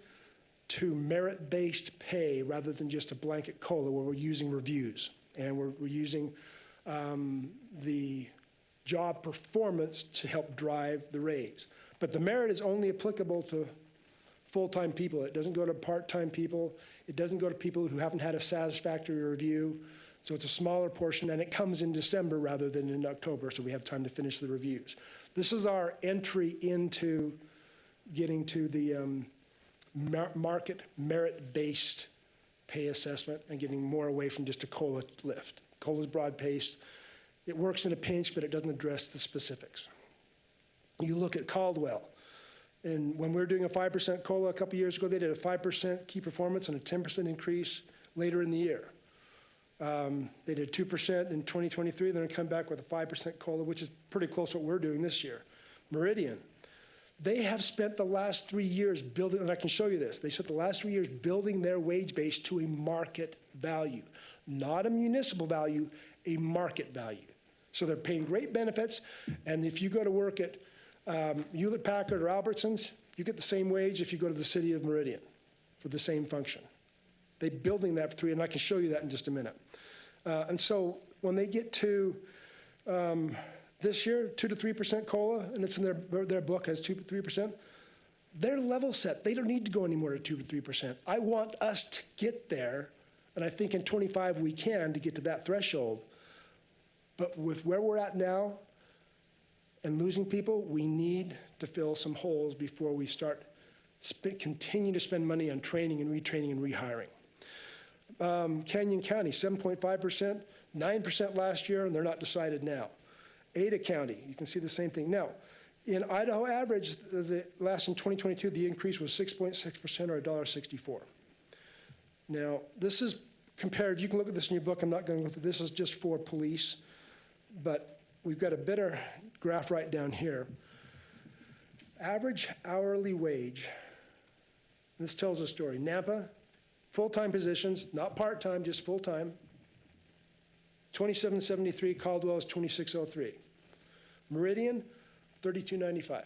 to merit-based pay rather than just a blanket COLA where we're using reviews. And we're using the job performance to help drive the raise. But the merit is only applicable to full-time people. It doesn't go to part-time people. It doesn't go to people who haven't had a satisfactory review. So it's a smaller portion, and it comes in December rather than in October, so we have time to finish the reviews. This is our entry into getting to the market merit-based pay assessment and getting more away from just a COLA lift. COLA is broad-based. It works in a pinch, but it doesn't address the specifics. You look at Caldwell, and when we were doing a 5% COLA a couple years ago, they did a 5% key performance and a 10% increase later in the year. They did 2% in 2023. They're going to come back with a 5% COLA, which is pretty close to what we're doing this year. Meridian, they have spent the last 3 years building, and I can show you this, they spent the last 3 years building their wage base to a market value, not a municipal value, a market value. So they're paying great benefits, and if you go to work at Hewlett-Packard or Albertsons, you get the same wage if you go to the city of Meridian for the same function. They're building that for 3, and I can show you that in just a minute. And so when they get to this year, 2 to 3% COLA, and it's in their book has 2 to 3%, they're level set. They don't need to go any more to 2 to 3%. I want us to get there, and I think in 25 we can to get to that threshold. But with where we're at now and losing people, we need to fill some holes before we start continue to spend money on training and retraining and rehiring. Canyon County, 7.5%, 9% last year, and they're not decided now. Ada County, you can see the same thing. Now, in Idaho average, the last in 2022, the increase was 6.6% or $1.64. Now, this is compared, you can look at this in your book, I'm not going to go through, this is just for police, but we've got a better graph right down here. Average hourly wage, this tells a story. Nampa, full-time positions, not part-time, just full-time, $27.73. Caldwell is $26.03. Meridian, $32.95.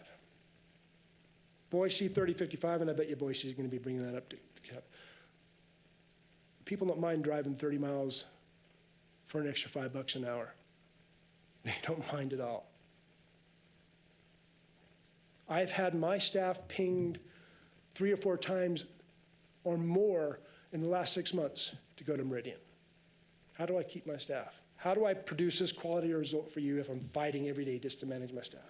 Boise, $30.55, and I bet you Boise is going to be bringing that up to cap. People don't mind driving 30 miles for an extra $5 an hour. They don't mind at all. I've had my staff pinged 3 or 4 times or more in the last 6 months to go to Meridian. How do I keep my staff? How do I produce this quality result for you if I'm fighting every day just to manage my staff?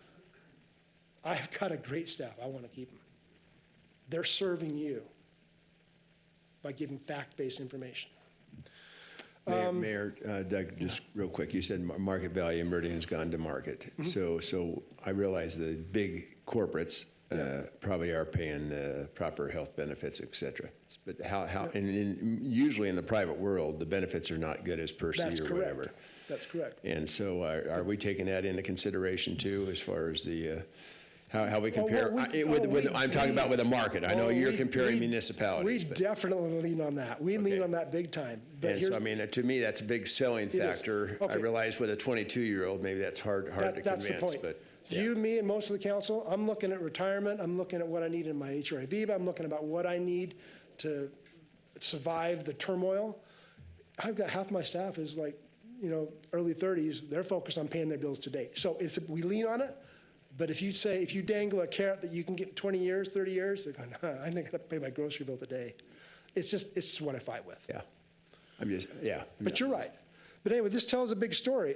I've got a great staff. I want to keep them. They're serving you by giving fact-based information. Mayor, Doug, just real quick, you said market value, Meridian's gone to market. So I realize the big corporates probably are paying proper health benefits, et cetera. But and usually in the private world, the benefits are not good as per se or whatever. That's correct. And so are we taking that into consideration too, as far as the, how we compare? I'm talking about with the market. I know you're comparing municipalities. We definitely lean on that. We lean on that big time. But and so, I mean, to me, that's a big selling factor. Okay. I realize with a 22-year-old, maybe that's hard to convince. That's the point. But, You, me, and most of the council, I'm looking at retirement. I'm looking at what I need in my HRA Viva. I'm looking about what I need to survive the turmoil. I've got half my staff is like, early 30s. They're focused on paying their bills today. So we lean on it. But if you dangle a carrot that you can get 20 years, 30 years, they're going, I'm not going to pay my grocery bill today. It's just what I fight with. Yeah. But you're right. But anyway, this tells a big story.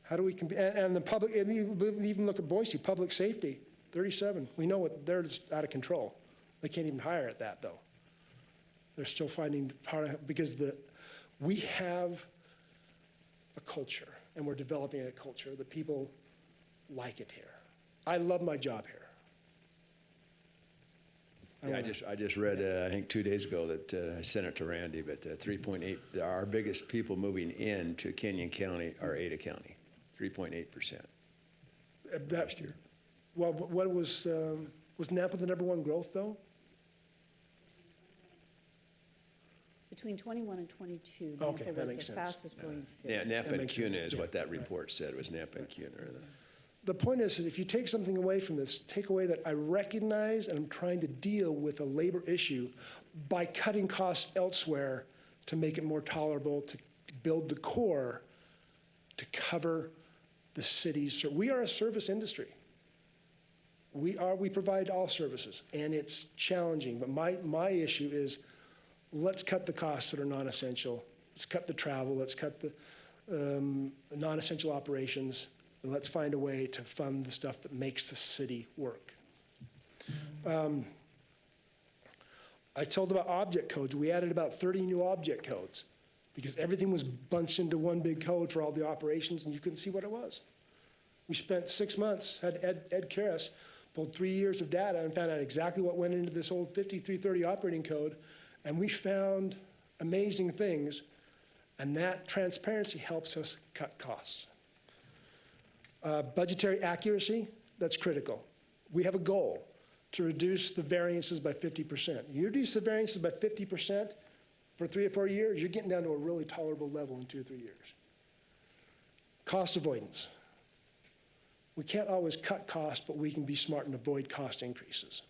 How do we and the public, and even look at Boise, public safety, 37. We know they're just out of control. They can't even hire at that, though. They're still finding because we have a culture, and we're developing a culture that people like it here. I love my job here. Yeah, I just read, I think 2 days ago that I sent it to Randy, but 3.8, our biggest people moving in to Kenyon County are Ada County, 3.8% last year. Well, what was Napa the number one growth, though? Between 21 and 22, Okay, Napa that was makes the sense. fastest growing city. Yeah, Napa and makes sense. Kuna is Yeah. what that report said, was Napa and Kuna. The point is if you take something away from this, take away that I recognize and I'm trying to deal with a labor issue by cutting costs elsewhere to make it more tolerable, to build the core, to cover the cities. So we are a service industry. We provide all services, and it's challenging. But my issue is let's cut the costs that are non-essential. Let's cut the travel. Let's cut the non-essential operations. And let's find a way to fund the stuff that makes the city work. I told about object codes. We added about 30 new object codes because everything was bunched into one big code for all the operations, and you couldn't see what it was. We spent 6 months, had Ed Karras pulled 3 years of data and found out exactly what went into this old 5330 operating code, and we found amazing things, and that transparency helps us cut costs. Budgetary accuracy, that's critical. We have a goal to reduce the variances by 50%. You reduce the variances by 50% for 3 or 4 years, you're getting down to a really tolerable level in 2 or 3 years. Cost avoidance. We can't always cut costs, but we can be smart and avoid cost increases.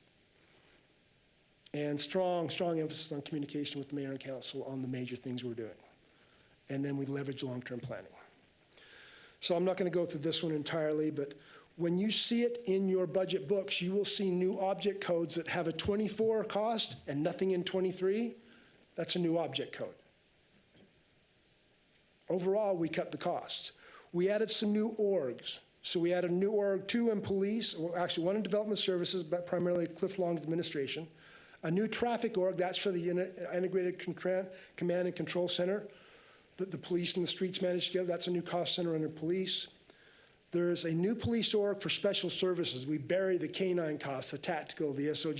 And strong emphasis on communication with the mayor and council on the major things we're doing. And then we leverage long-term planning. So I'm not going to go through this one entirely, but when you see it in your budget books, you will see new object codes that have a 24 cost and nothing in 23. That's a new object code. Overall, we cut the costs. We added some new orgs. So we added a new org, 2 in police, well, actually 1 in development services, but primarily Cliff Long's administration. A new traffic org, that's for the integrated command and control center that the police and the streets manage together. That's a new cost center under police. There's a new police org for special services. We bury the K-9 costs, the tactical, the SOG,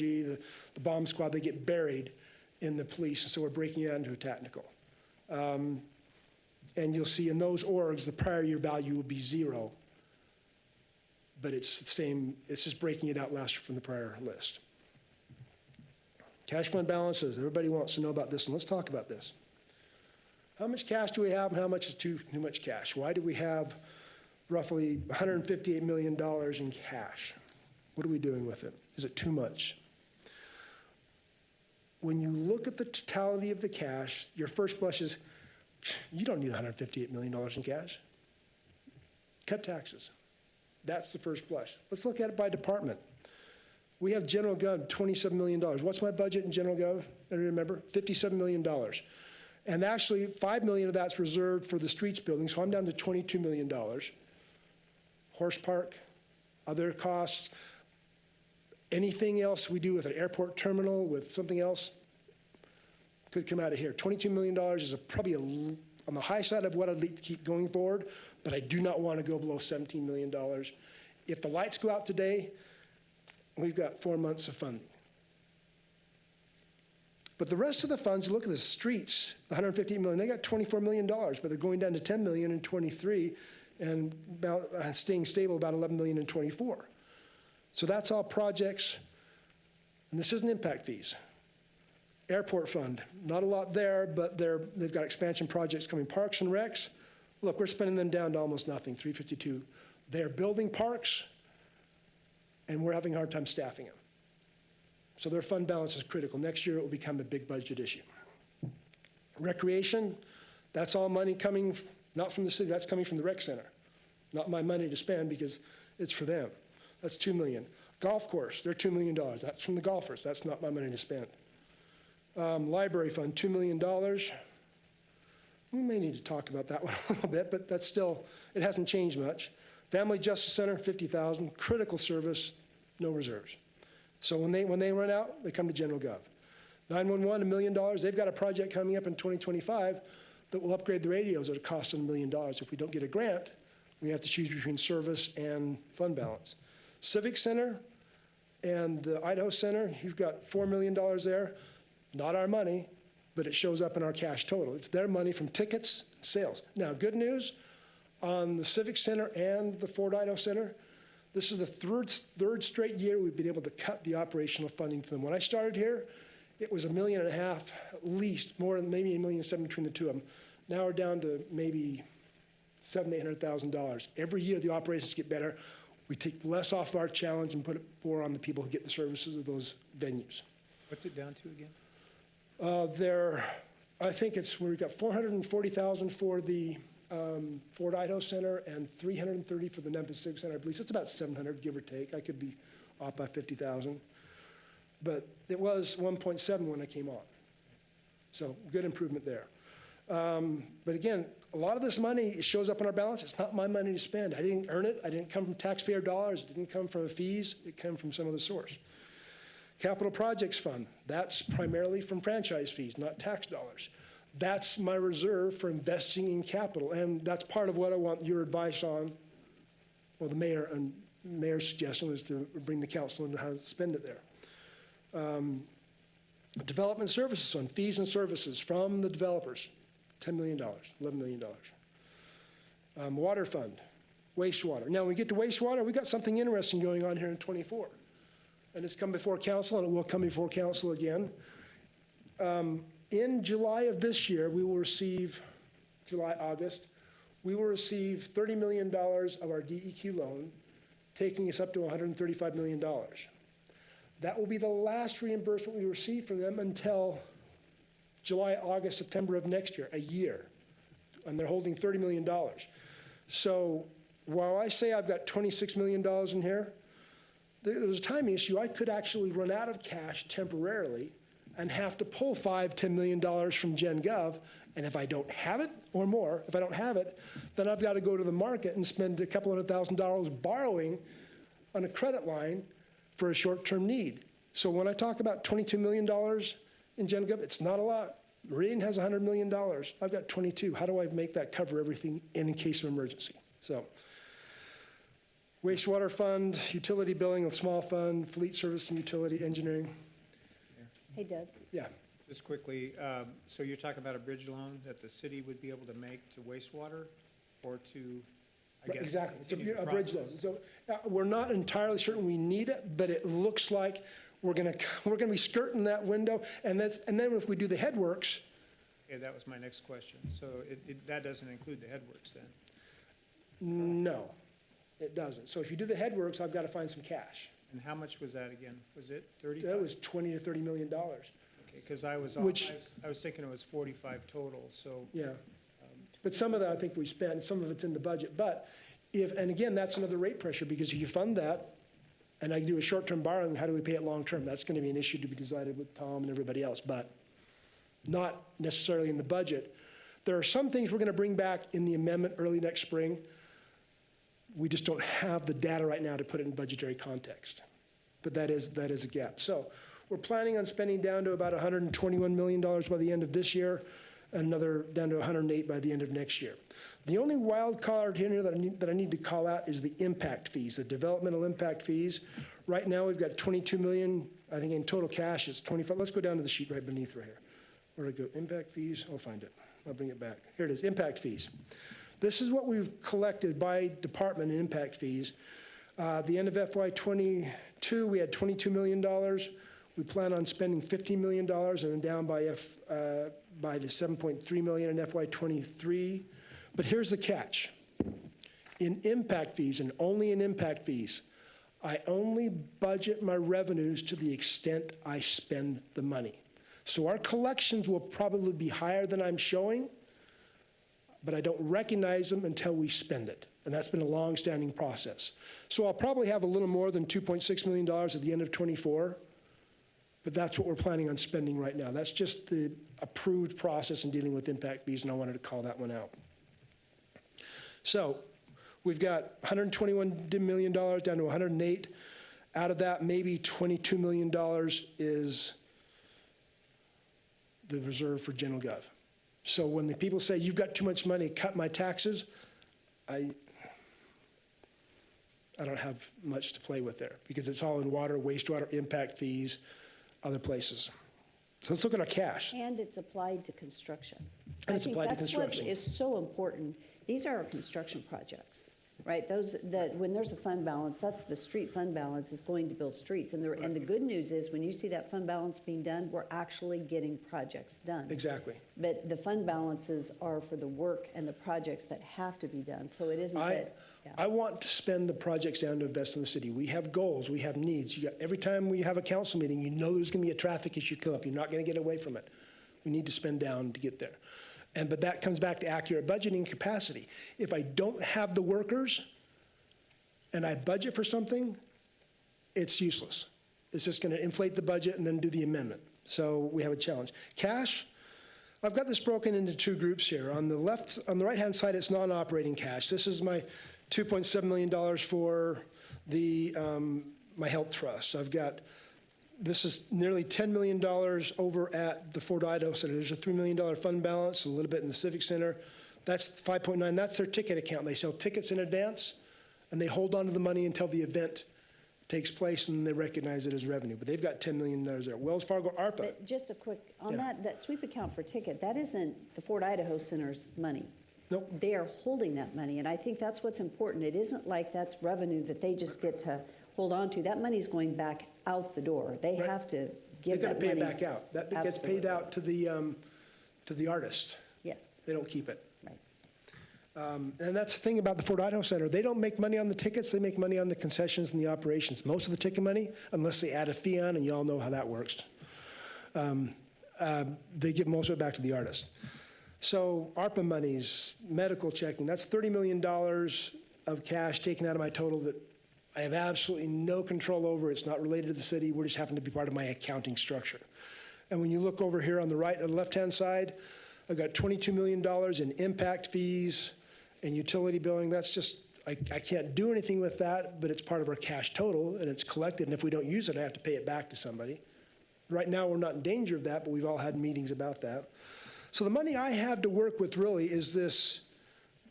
the bomb squad, they get buried in the police, and so we're breaking it out into a technical. And you'll see in those orgs, the prior year value will be 0. But it's the same, it's just breaking it out last year from the prior list. Cash fund balances, everybody wants to know about this, and let's talk about this. How much cash do we have and how much is too much cash? Why do we have roughly $158 million in cash? What are we doing with it? Is it too much? When you look at the totality of the cash, your first blush is, you don't need $158 million in cash. Cut taxes. That's the first blush. Let's look at it by department. We have general gov, $27 million. What's my budget in general gov? I remember, $57 million. And actually, $5 million of that's reserved for the streets building, so I'm down to $22 million. Horse park, other costs, anything else we do with an airport terminal, with something else, could come out of here. $22 million is probably on the high side of what I'd like to keep going forward, but I do not want to go below $17 million. If the lights go out today, we've got 4 months of funding. But the rest of the funds, look at the streets, the $158 million, they got $24 million, but they're going down to $10 million in 23 and about, staying stable about $11 million in 24. So that's all projects, and this isn't impact fees. Airport fund, not a lot there, but they've got expansion projects coming. Parks and recs, look, we're spending them down to almost nothing, 352. They're building parks, and we're having a hard time staffing them. So their fund balance is critical. Next year, it will become a big budget issue. Recreation, that's all money coming, not from the city, that's coming from the rec center. Not my money to spend because it's for them. That's $2 million. Golf course, they're $2 million. That's from the golfers. That's not my money to spend. Library fund, $2 million. We may need to talk about that one a little bit, but that's still, it hasn't changed much. Family Justice Center, $50,000. Critical service, no reserves. So when they run out, they come to general gov. 911, $1 million. They've got a project coming up in 2025 that will upgrade the radios at a cost of $1 million. If we don't get a grant, we have to choose between service and fund balance. Civic Center and the Idaho Center, you've got $4 million there. Not our money, but it shows up in our cash total. It's their money from tickets and sales. Now, good news on the Civic Center and the Fort Idaho Center, this is the third straight year we've been able to cut the operational funding to them. When I started here, it was $1.5 million at least, more than maybe $1.7 million between the two of them. Now we're down to maybe $700,000 to $800,000. Every year the operations get better. We take less off our challenge and put it more on the people who get the services of those venues. What's it down to again? I think we've got $440,000 for the Fort Idaho Center and $330 for the Memphis Civic Center, I believe. So it's about 700, give or take. I could be off by 50,000. But it was 1.7 when I came on. So good improvement there. But again, a lot of this money shows up in our balance. It's not my money to spend. I didn't earn it. I didn't come from taxpayer dollars. It didn't come from fees. It came from some other source. Capital Projects Fund, that's primarily from franchise fees, not tax dollars. That's my reserve for investing in capital, and that's part of what I want your advice on. Well, the mayor's suggestion was to bring the council into how to spend it there. Development Services Fund, fees and services from the developers, $10 million, $11 million. Water Fund, wastewater. Now, when we get to wastewater, we got something interesting going on here in '24. And it's come before council, and it will come before council again. In July of this year, we will receive, August, we will receive $30 million of our DEQ loan, taking us up to $135 million. That will be the last reimbursement we receive from them until July, August, September of next year, a year. And they're holding $30 million. So while I say I've got $26 million in here, there's a timing issue. I could actually run out of cash temporarily and have to pull $5–10 million from Gen Gov. And if I don't have it, or more, if I don't have it, then I've got to go to the market and spend a couple $100,000 borrowing on a credit line for a short-term need. So when I talk about $22 million in Gen Gov, it's not a lot. Meridian has $100 million. I've got 22. How do I make that cover everything in case of emergency? So. Wastewater fund, utility billing, a small fund, fleet service and utility engineering. Hey, Doug. Yeah. Just quickly, so you're talking about a bridge loan that the city would be able to make to wastewater or to, I guess, Exactly. continue It's the a bridge loan. process? So we're not entirely certain we need it, but it looks like we're going to be skirting that window. And then if we do the headworks. Okay, that was my next question. So that doesn't include the headworks then? No, it doesn't. So if you do the headworks, I've got to find some cash. And how much was that again? Was it 35? That was $20 to $30 million. Okay, because I was thinking it was 45 total, so. Yeah. But some of that I think we spent, some of it's in the budget. But and again, that's another rate pressure, because if you fund that and I do a short-term borrowing, how do we pay it long-term? That's going to be an issue to be decided with Tom and everybody else, but not necessarily in the budget. There are some things we're going to bring back in the amendment early next spring. We just don't have the data right now to put it in budgetary context. But that is a gap. So we're planning on spending down to about $121 million by the end of this year, another down to 108 by the end of next year. The only wild card here that I need to call out is the impact fees, the developmental impact fees. Right now we've got 22 million, I think in total cash it's 25. Let's go down to the sheet right beneath right here. Where'd I go? Impact fees, I'll find it. I'll bring it back. Here it is, impact fees. This is what we've collected by department in impact fees. The end of FY22, we had $22 million. We plan on spending $15 million and then down by to $7.3 million in FY23. But here's the catch. In impact fees, and only in impact fees, I only budget my revenues to the extent I spend the money. So our collections will probably be higher than I'm showing, but I don't recognize them until we spend it. And that's been a long-standing process. So I'll probably have a little more than $2.6 million at the end of '24, but that's what we're planning on spending right now. That's just the approved process in dealing with impact fees, and I wanted to call that one out. So we've got $121 million down to 108. Out of that, maybe $22 million is the reserve for general gov. So when the people say, you've got too much money, cut my taxes, I don't have much to play with there because it's all in water, wastewater, impact fees, other places. So let's look at our cash. And it's applied to construction. And it's applied to construction. I think that's what is so important. These are our construction projects, right? Those that, when there's a fund balance, that's the street fund balance is going to build streets. And the good news is when you see that fund balance being done, we're actually getting projects done. Exactly. But the fund balances are for the work and the projects that have to be done. So it isn't that. Yeah. I want to spend the projects down to invest in the city. We have goals, we have needs. Every time we have a council meeting, you know there's going to be a traffic issue come up. You're not going to get away from it. We need to spend down to get there. But that comes back to accurate budgeting capacity. If I don't have the workers and I budget for something, it's useless. It's just going to inflate the budget and then do the amendment. So we have a challenge. Cash, I've got this broken into two groups here. On the left, on the right-hand side, it's non-operating cash. This is my $2.7 million for the my health trust. This is nearly $10 million over at the Fort Idaho Center. There's a $3 million fund balance, a little bit in the Civic Center. That's 5.9. That's their ticket account. They sell tickets in advance, and they hold on to the money until the event takes place, and they recognize it as revenue. But they've got $10 million there. Wells Fargo, ARPA. But just a quick, on Yeah. that sweep account for ticket, that isn't the Fort Idaho Center's money. Nope. They are holding that money, and I think that's what's important. It isn't like that's revenue that they just get to hold on to. That money's going back out the door. They Right. have to They've give got to that pay money. it back out. That gets paid Absolutely. out to the artist. Yes, They don't keep it. right. And that's the thing about the Fort Idaho Center. They don't make money on the tickets. They make money on the concessions and the operations. Most of the ticket money, unless they add a fee on, and you all know how that works, they give most of it back to the artist. So ARPA monies, medical checking, that's $30 million of cash taken out of my total that I have absolutely no control over. It's not related to the city. We just happen to be part of my accounting structure. And when you look over here on the right and left-hand side, I've got $22 million in impact fees and utility billing. That's just, I can't do anything with that, but it's part of our cash total, and it's collected, and if we don't use it, I have to pay it back to somebody. Right now, we're not in danger of that, but we've all had meetings about that. So the money I have to work with really is this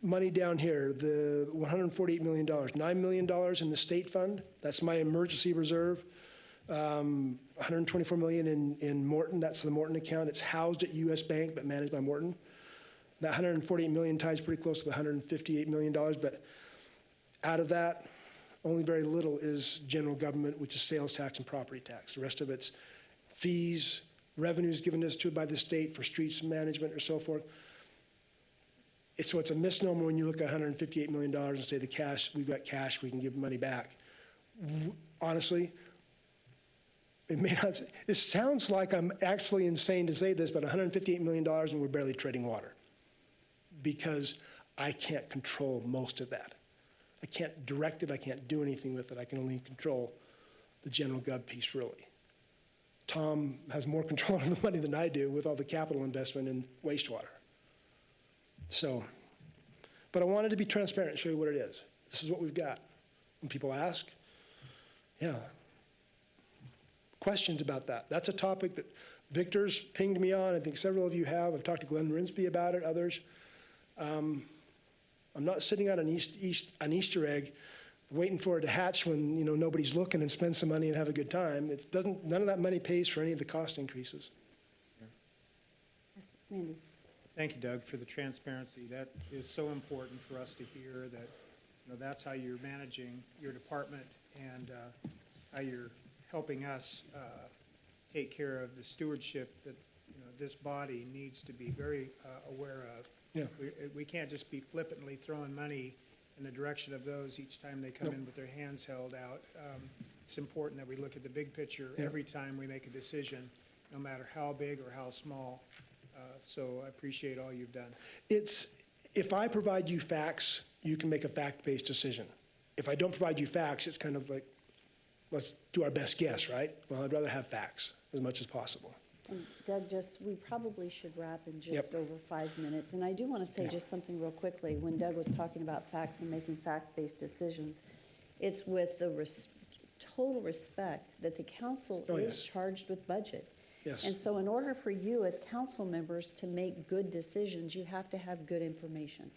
money down here, the $148 million, $9 million in the state fund. That's my emergency reserve. $124 million in Morton. That's the Morton account. It's housed at U.S. Bank, but managed by Morton. That $148 million ties pretty close to the $158 million, but out of that, only very little is general government, which is sales tax and property tax. The rest of it's fees, revenues given us to by the state for streets management or so forth. So it's a misnomer when you look at $158 million and say the cash, we've got cash, we can give money back. Honestly, it sounds like I'm actually insane to say this, but $158 million and we're barely treading water because I can't control most of that. I can't direct it, I can't do anything with it. I can only control the general gov piece, really. Tom has more control of the money than I do with all the capital investment in wastewater. So, but I wanted to be transparent and show you what it is. This is what we've got. When people ask, yeah. Questions about that. That's a topic that Victor's pinged me on. I think several of you have. I've talked to Glenn Rinsby about it, others. I'm not sitting on an Easter egg waiting for it to hatch when nobody's looking and spend some money and have a good time. None of that money pays for any of the cost increases. Yes, Randy. Thank you, Doug, for the transparency. That is so important for us to hear that, that's how you're managing your department and how you're helping us take care of the stewardship that, this body needs to be very aware of. Yeah. We can't just be flippantly throwing money and the direction of those each time they come in with their hands held out. It's important that we look at the big picture every time we make a decision, no matter how big or how small. So I appreciate all you've done. If I provide you facts, you can make a fact-based decision. If I don't provide you facts, it's kind of like, let's do our best guess, right? Well, I'd rather have facts as much as possible. And Doug, we probably should wrap in just Yep. over 5 minutes. And I do want to say just something real quickly. When Doug was talking about facts and making fact-based decisions, it's with the total respect that the council Oh, is yes. charged with budget. Yes. And so in order for you as council members to make good decisions, you have to have good information.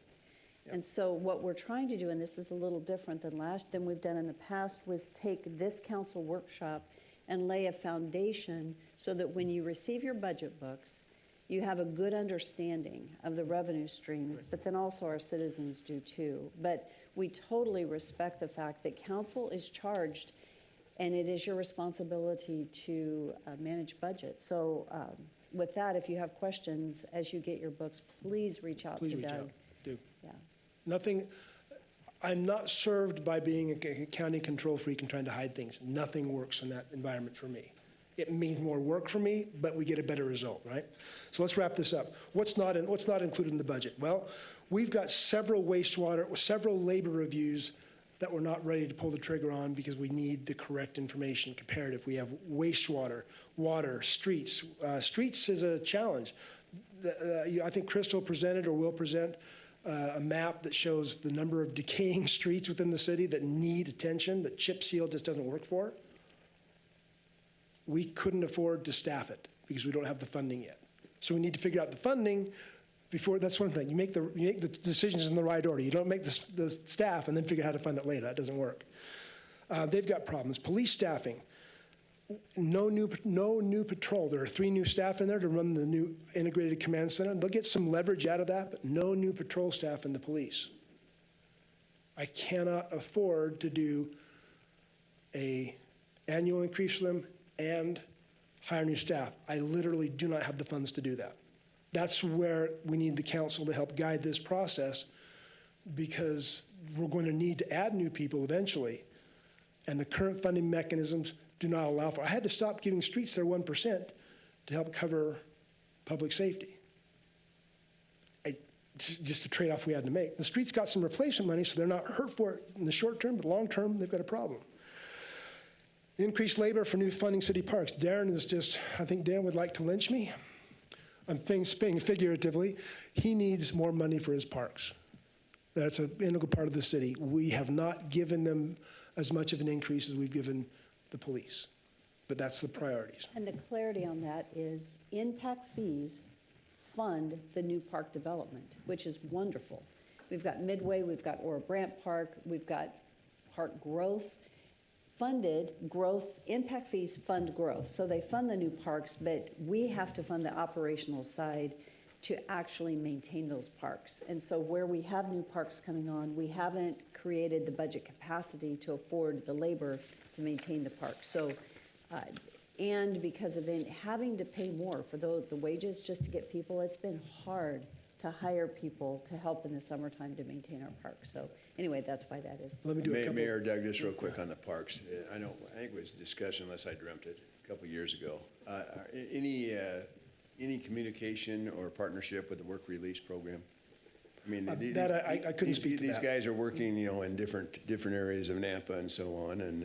And so what we're trying to do, and this is a little different than we've done in the past, was take this council workshop and lay a foundation so that when you receive your budget books, you have a good understanding of the revenue streams, but then also our citizens do too. But we totally respect the fact that council is charged, and it is your responsibility to manage budget. So with that, if you have questions as you get your books, please reach out Please to reach Doug. out. Do. Yeah. Nothing, I'm not served by being a county control freak and trying to hide things. Nothing works in that environment for me. It means more work for me, but we get a better result, right? So let's wrap this up. What's not included in the budget? Well, we've got several labor reviews that we're not ready to pull the trigger on because we need the correct information, comparative. We have wastewater, water, streets. Streets is a challenge. I think Crystal presented or will present a map that shows the number of decaying streets within the city that need attention, that chip seal just doesn't work for. We couldn't afford to staff it because we don't have the funding yet. So we need to figure out the funding before, that's one thing. You make the decisions in the right order. You don't make the staff and then figure out how to fund it later. That doesn't work. They've got problems. Police staffing. No new patrol. There are 3 new staff in there to run the new integrated command center. They'll get some leverage out of that, but no new patrol staff in the police. I cannot afford to do a annual increase for them and hire new staff. I literally do not have the funds to do that. That's where we need the council to help guide this process, because we're going to need to add new people eventually, and the current funding mechanisms do not allow for. I had to stop giving streets their 1% to help cover public safety. Just a trade-off we had to make. The streets got some replacement money, so they're not hurt for it in the short term, but long term, they've got a problem. Increased labor for new funding city parks. Darren is just, I think Darren would like to lynch me. I'm speaking figuratively. He needs more money for his parks. That's an integral part of the city. We have not given them as much of an increase as we've given the police, but that's the priorities. And the clarity on that is impact fees fund the new park development, which is wonderful. We've got Midway, we've got Ora Brandt Park, we've got park growth. Funded growth, impact fees fund growth. So they fund the new parks, but we have to fund the operational side to actually maintain those parks. And so where we have new parks coming on, we haven't created the budget capacity to afford the labor to maintain the park. So, and because of having to pay more for the wages just to get people, it's been hard to hire people to help in the summertime to maintain our parks. So anyway, that's why that is. Let me do a couple. Mayor Doug, just real quick on the parks. I think it was discussion, unless I dreamt it, a couple of years ago. Any communication or partnership with the work release program? I mean, I couldn't speak to these that. guys are working, in different areas of Nampa and so on, and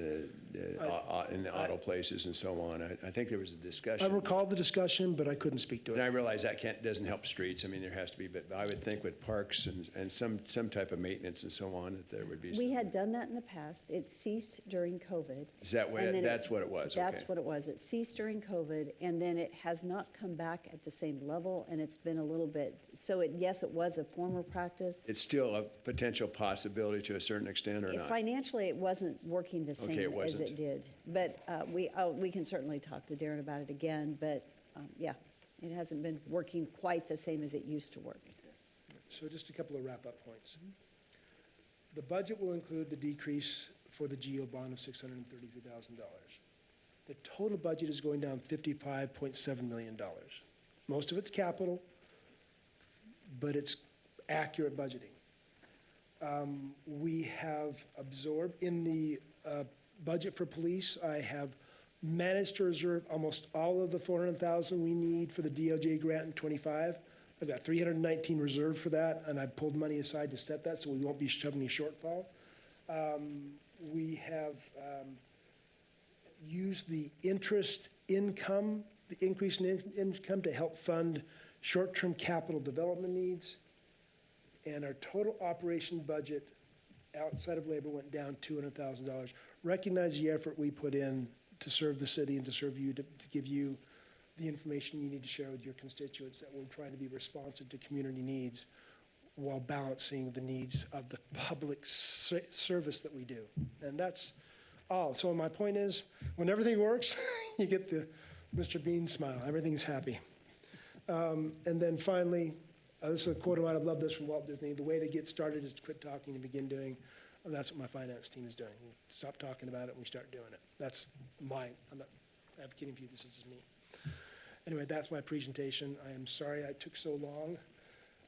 in the auto places and so on. I think there was a I discussion. recall the discussion, but I couldn't speak to And I it. realize that doesn't help streets. I mean, there has to be, but I would think with parks and some type of maintenance and so on, that there would be some. We had done that in the past. It ceased during COVID. Is that what, And then that's what it was? That's Okay. what it was. It ceased during COVID, and then it has not come back at the same level, and it's been a little bit, so yes, it was a former practice. It's still a potential possibility to a certain extent or not? Financially, it wasn't working the Okay, same it as wasn't. it did. But we can certainly talk to Darren about it again, but yeah, it hasn't been working quite the same as it used to work. So just a couple of wrap-up points. The budget will include the decrease for the GEO bond of $633,000. The total budget is going down $55.7 million. Most of it's capital, but it's accurate budgeting. We have absorbed, in the budget for police, I have managed to reserve almost all of the 400,000 we need for the DOJ grant in '25. I've got 319 reserved for that, and I pulled money aside to set that, so we won't be shoving any shortfall. We have used the interest income, the increase in income to help fund short-term capital development needs. And our total operation budget outside of labor went down $200,000. Recognize the effort we put in to serve the city and to serve you, to give you the information you need to share with your constituents, that we're trying to be responsive to community needs while balancing the needs of the public service that we do. And that's all. So my point is, when everything works, you get the Mr. Bean smile. Everything's happy. And then finally, this is a quote of mine. I love this from Walt Disney. The way to get started is to quit talking and begin doing. And that's what my finance team is doing. We stop talking about it and we start doing it. That's mine. I'm not advocating for you. This is me. Anyway, that's my presentation. I am sorry I took so long,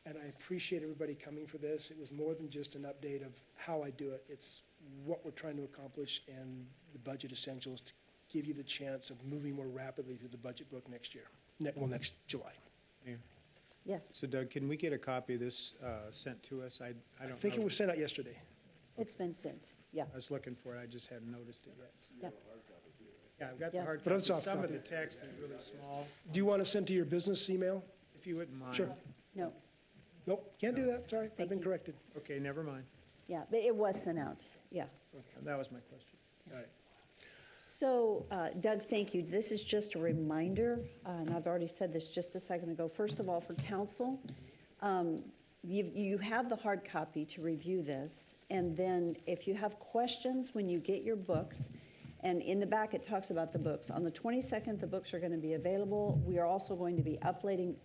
and I appreciate everybody coming for this. It was more than just an update of how I do it. It's what we're trying to accomplish, and the budget essentials to give you the chance of moving more rapidly through the budget book next year, next July. Mayor. Yes, So Doug, can we get a copy of this sent to us? I don't know. I think it was sent out yesterday. it's been sent, yeah. I was looking for it, I just hadn't noticed it yet. Yeah. Yeah, I've got the Yeah. hard But copy. it's soft Some of copy. the text is really small, Do you want to send to your business email? if you wouldn't mind. Sure. No, Nope, can't do that. Sorry, I've been you. corrected. Okay, never mind. yeah, but it was sent out, yeah. That was my question. All right. So Doug, thank you. This is just a reminder, and I've already said this just a second ago. First of all, for council, you have the hard copy to review this, and then if you have questions when you get your books, and in the back it talks about the books. On the 22nd, the books are going to be available. We are also going to be uploading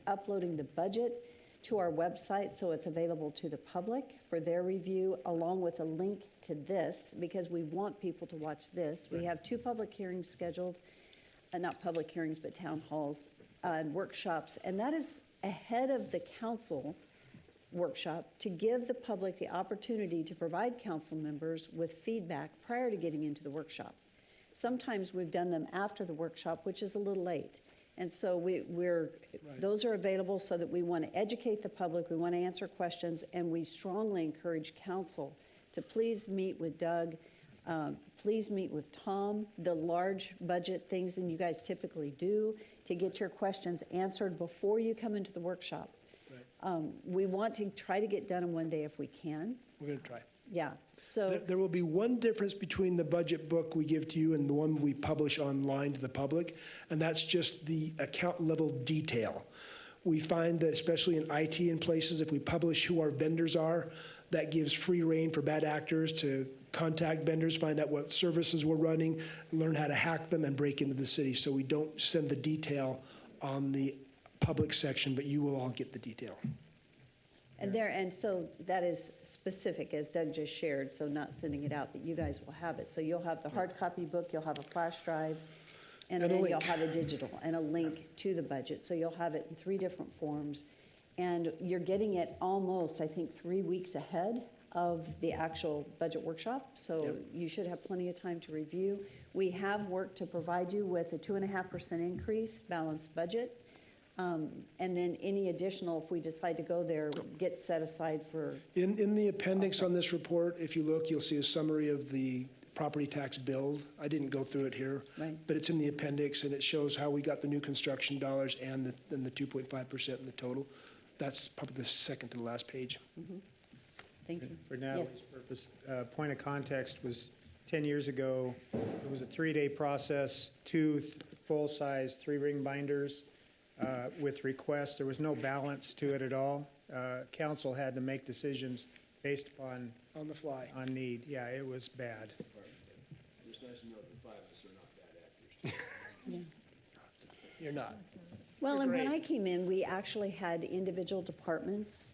the budget to our website, so it's available to the public for their review, along with a link to this, because we want people to watch this. We have 2 public hearings scheduled, not public hearings, but town halls and workshops, and that is ahead of the council workshop to give the public the opportunity to provide council members with feedback prior to getting into the workshop. Sometimes we've done them after the workshop, which is a little late. And so those are available so that we want to educate the public, we want to answer questions, and we strongly encourage council to please meet with Doug, please meet with Tom, the large budget things that you guys typically do, to get your questions answered before you come into the workshop. We want to try to get done in one day if we can. We're going to try. Yeah, so, There will be one difference between the budget book we give to you and the one we publish online to the public, and that's just the account level detail. We find that especially in IT and places, if we publish who our vendors are, that gives free rein for bad actors to contact vendors, find out what services we're running, learn how to hack them and break into the city. So we don't send the detail on the public section, but you will all get the detail. and so that is specific, as Doug just shared, so not sending it out, but you guys will have it. So you'll have the hard copy book, you'll have a flash drive, and And a then you'll link. have a digital, and a link to the budget. So you'll have it in 3 different forms. And you're getting it almost, I think, 3 weeks ahead of the actual budget workshop. So you should have plenty of time to review. We have worked to provide you with a 2.5% increase, balanced budget. And then any additional, if we decide to go there, gets set aside for, In the appendix on this report, if you look, you'll see a summary of the property tax bill. I didn't go through it here. Right. But it's in the appendix, and it shows how we got the new construction dollars and the 2.5% in the total. That's probably the second to the last page. thank you. For Yes. Natalie's purpose, point of context was 10 years ago, it was a 3-day process, 2 full-size 3-ring binders with requests. There was no balance to it at all. Council had to make decisions based upon On the fly. on need. Yeah, it was bad. You're not. Well, You're and when great. I came in, we actually had individual departments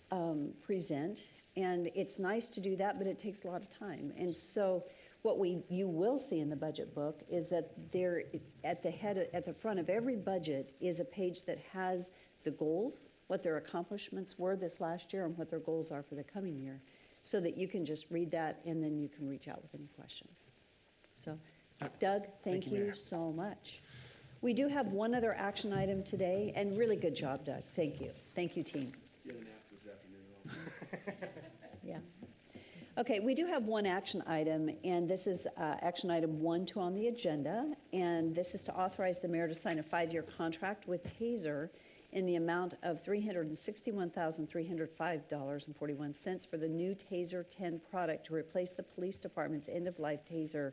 present, and it's nice to do that, but it takes a lot of time. And so what you will see in the budget book is that there, at the front of every budget is a page that has the goals, what their accomplishments were this last year, and what their goals are for the coming year. so that you can just read that and then you can reach out with any questions. So, Doug, thank you, you Mayor. so much. We do have one other action item today, and really good job, Doug. Thank you. Thank you, team. Yeah. Okay, we do have one action item, and this is action item 1.2 on the agenda, and this is to authorize the mayor to sign a 5-year contract with TASER in the amount of $361,305.41 for the new TASER 10 product to replace the police department's end-of-life TASER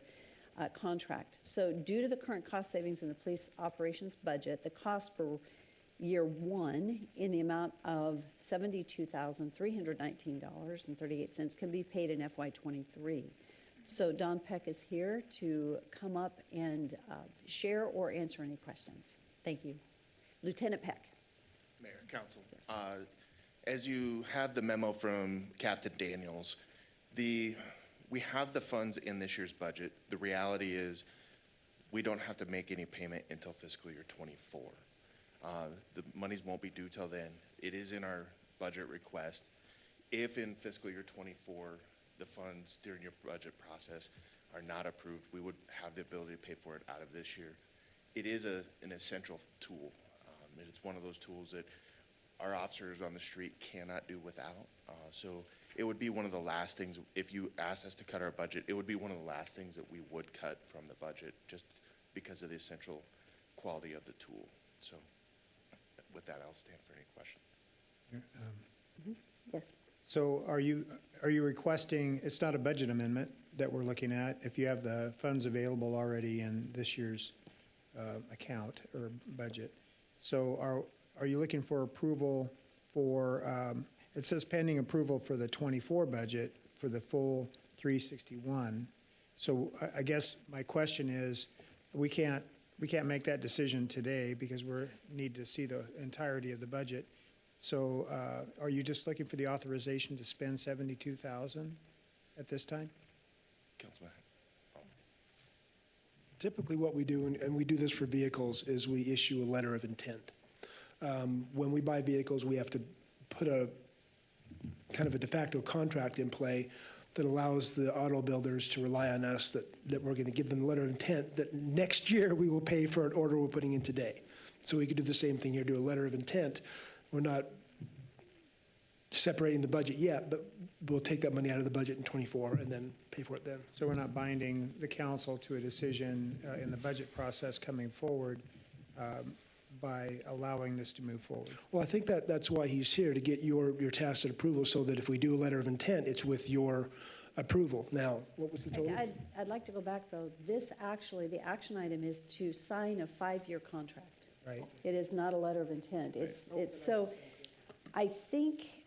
contract. So due to the current cost savings in the police operations budget, the cost for year 1 in the amount of $72,319.38 can be paid in FY23. So Don Peck is here to come up and share or answer any questions. Thank you. Lieutenant Peck. Mayor, Council, as you have the memo from Captain Daniels, we have the funds in this year's budget. The reality is we don't have to make any payment until fiscal year 24. The monies won't be due till then. It is in our budget request. If in fiscal year 24, the funds during your budget process are not approved, we would have the ability to pay for it out of this year. It is an essential tool. It's one of those tools that our officers on the street cannot do without. So it would be one of the last things, if you asked us to cut our budget, it would be one of the last things that we would cut from the budget just because of the essential quality of the tool. So with that, I'll stand for any questions. Yes. So are you requesting, it's not a budget amendment that we're looking at, if you have the funds available already in this year's account or budget. So are you looking for approval for, it says pending approval for the 24 budget for the full 361. So I guess my question is, we can't make that decision today because we need to see the entirety of the budget. So are you just looking for the authorization to spend $72,000 at this time? Councilman. Typically what we do, and we do this for vehicles, is we issue a letter of intent. When we buy vehicles, we have to put a kind of a de facto contract in play that allows the auto builders to rely on us that we're going to give them a letter of intent that next year we will pay for an order we're putting in today. So we could do the same thing here, do a letter of intent. We're not separating the budget yet, but we'll take that money out of the budget in 24 and then pay for it then. So we're not binding the council to a decision in the budget process coming forward by allowing this to move forward. Well, I think that's why he's here, to get your tacit approval, so that if we do a letter of intent, it's with your approval. Now, what was the total? I'd like to go back, though. This actually, the action item is to sign a 5-year contract. Right. It is not a letter of intent. It's so, I think,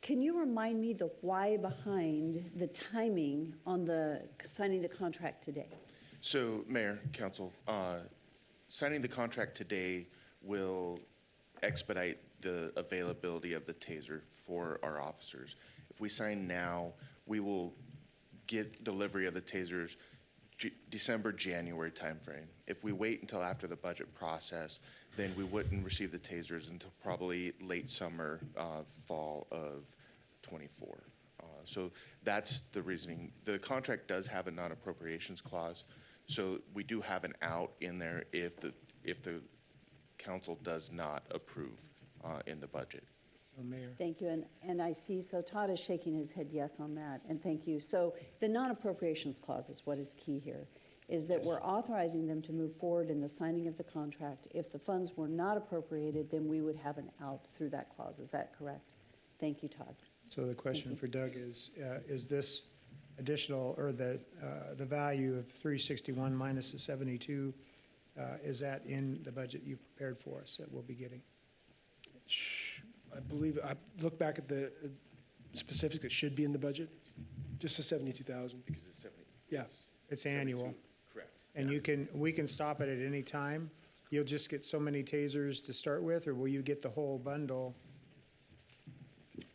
can you remind me the why behind the timing on the signing the contract today? So, Mayor, Council, signing the contract today will expedite the availability of the TASER for our officers. If we sign now, we will get delivery of the TASERs December, January timeframe. If we wait until after the budget process, then we wouldn't receive the TASERs until probably late summer, fall of 24. So that's the reasoning. The contract does have a non-appropriations clause, so we do have an out in there if the council does not approve in the budget. Mayor. Thank you, and I see, so Todd is shaking his head yes on that, and thank you. So the non-appropriations clause is what is key here, is that we're authorizing them to move forward in the signing of the contract. If the funds were not appropriated, then we would have an out through that clause. Is that correct? Thank you, Todd. So the question for Doug is this additional, or the value of 361 minus the 72, is that in the budget you prepared for us that we'll be getting? I believe, I look back at the specifics that should be in the budget, just the 72,000. Because it's 70. Yes. It's annual. Correct. And we can stop it at any time? You'll just get so many tasers to start with, or will you get the whole bundle?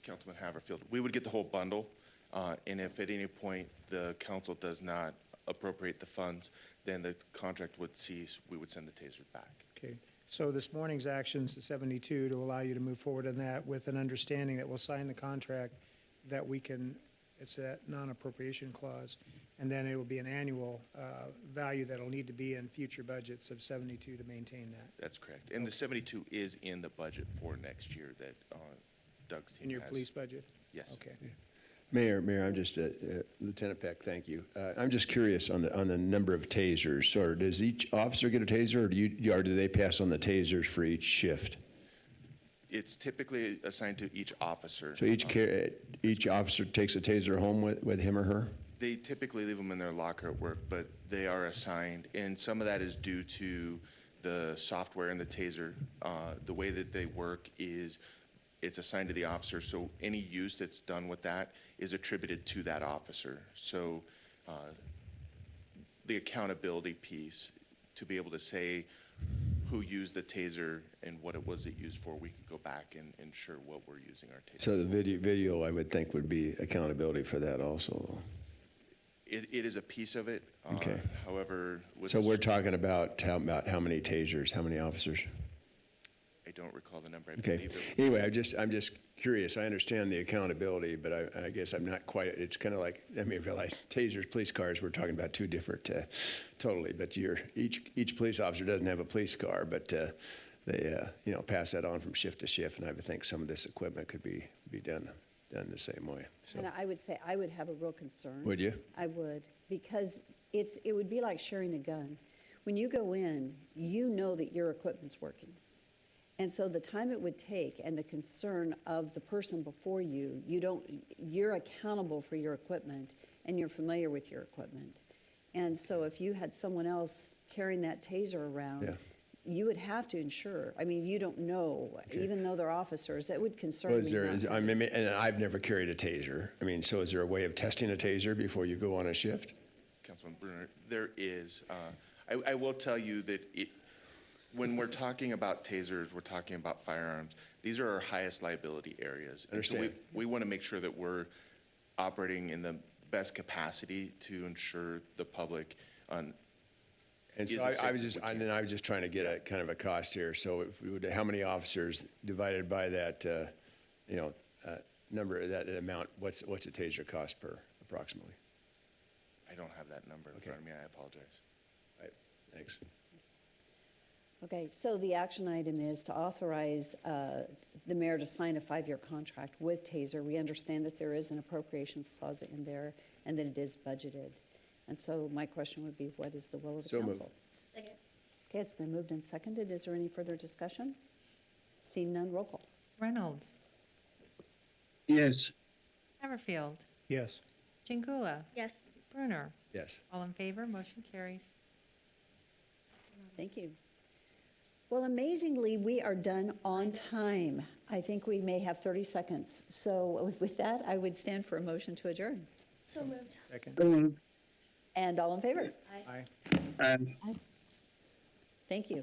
Councilman Haverfield, we would get the whole bundle, and if at any point the council does not appropriate the funds, then the contract would cease. We would send the TASER back. Okay. So this morning's action's the 72 to allow you to move forward on that with an understanding that we'll sign the contract, that we can It's that non-appropriation clause. And then it will be an annual value that'll need to be in future budgets of 72 to maintain that. That's correct. And the 72 is in the budget for next year that Doug's team In your has. police budget? Yes. Okay. Mayor, I'm just, Lieutenant Peck, thank you. I'm just curious on the number of tasers. Or does each officer get a taser, or do they pass on the tasers for each shift? It's typically assigned to each officer. So each officer takes a taser home with him or her? They typically leave them in their locker at work, but they are assigned, and some of that is due to the software in the taser. The way that they work is it's assigned to the officer, so any use that's done with that is attributed to that officer. So the accountability piece, to be able to say who used the taser and what it was it used for, we could go back and ensure what we're using our taser. So the video, I would think, would be accountability for that also. It is a piece of it. Okay. However, with So the- we're talking about how many tasers, how many officers? I don't recall the number. I Okay. believe it. Anyway, I'm just curious. I understand the accountability, but I guess I'm not quite, it's kind of like, I mean, realize tasers, police cars, we're talking about two different, totally, but each police officer doesn't have a police car, but they, pass that on from shift to shift, and I would think some of this equipment could be done the same way. So, And I would say I would have a real concern. would you? I would, because it would be like sharing a gun. When you go in, you know that your equipment's working. And so the time it would take and the concern of the person before you, you're accountable for your equipment and you're familiar with your equipment. And so if you had someone else carrying that taser around, Yeah. you would have to ensure. I mean, you don't know, even though they're officers, that would concern Was me. there, not- I mean, and I've never carried a taser. I mean, so is there a way of testing a taser before you go on a shift? Councilman Bruner, there is. I will tell you that when we're talking about tasers, we're talking about firearms. These are our highest liability areas. And so Understand. we want to make sure that we're operating in the best capacity to ensure the public And is so as safe I was as just, we can. I was just trying to get a kind of a cost here. So if we would, how many officers divided by that, number, that amount, what's a taser cost per approximately? I don't have that number in front of me. I apologize. Right, thanks. Okay, so the action item is to authorize the mayor to sign a 5-year contract with TASER. We understand that there is an appropriations clause in there and that it is budgeted. And so my question would be, what is the will of the So moved. council? Second. Okay, it's been moved and seconded. Is there any further discussion? Seeing none, roll call. Reynolds, Yes. Haverfield, Yes. Chingula, Yes. Bruner. Yes. All in favor, motion carries. Thank you. Well, amazingly, we are done on time. I think we may have 30 seconds. So with that, I would stand for a motion to adjourn. So moved. Second. So moved. And all in favor? Aye. Aye. Thank you.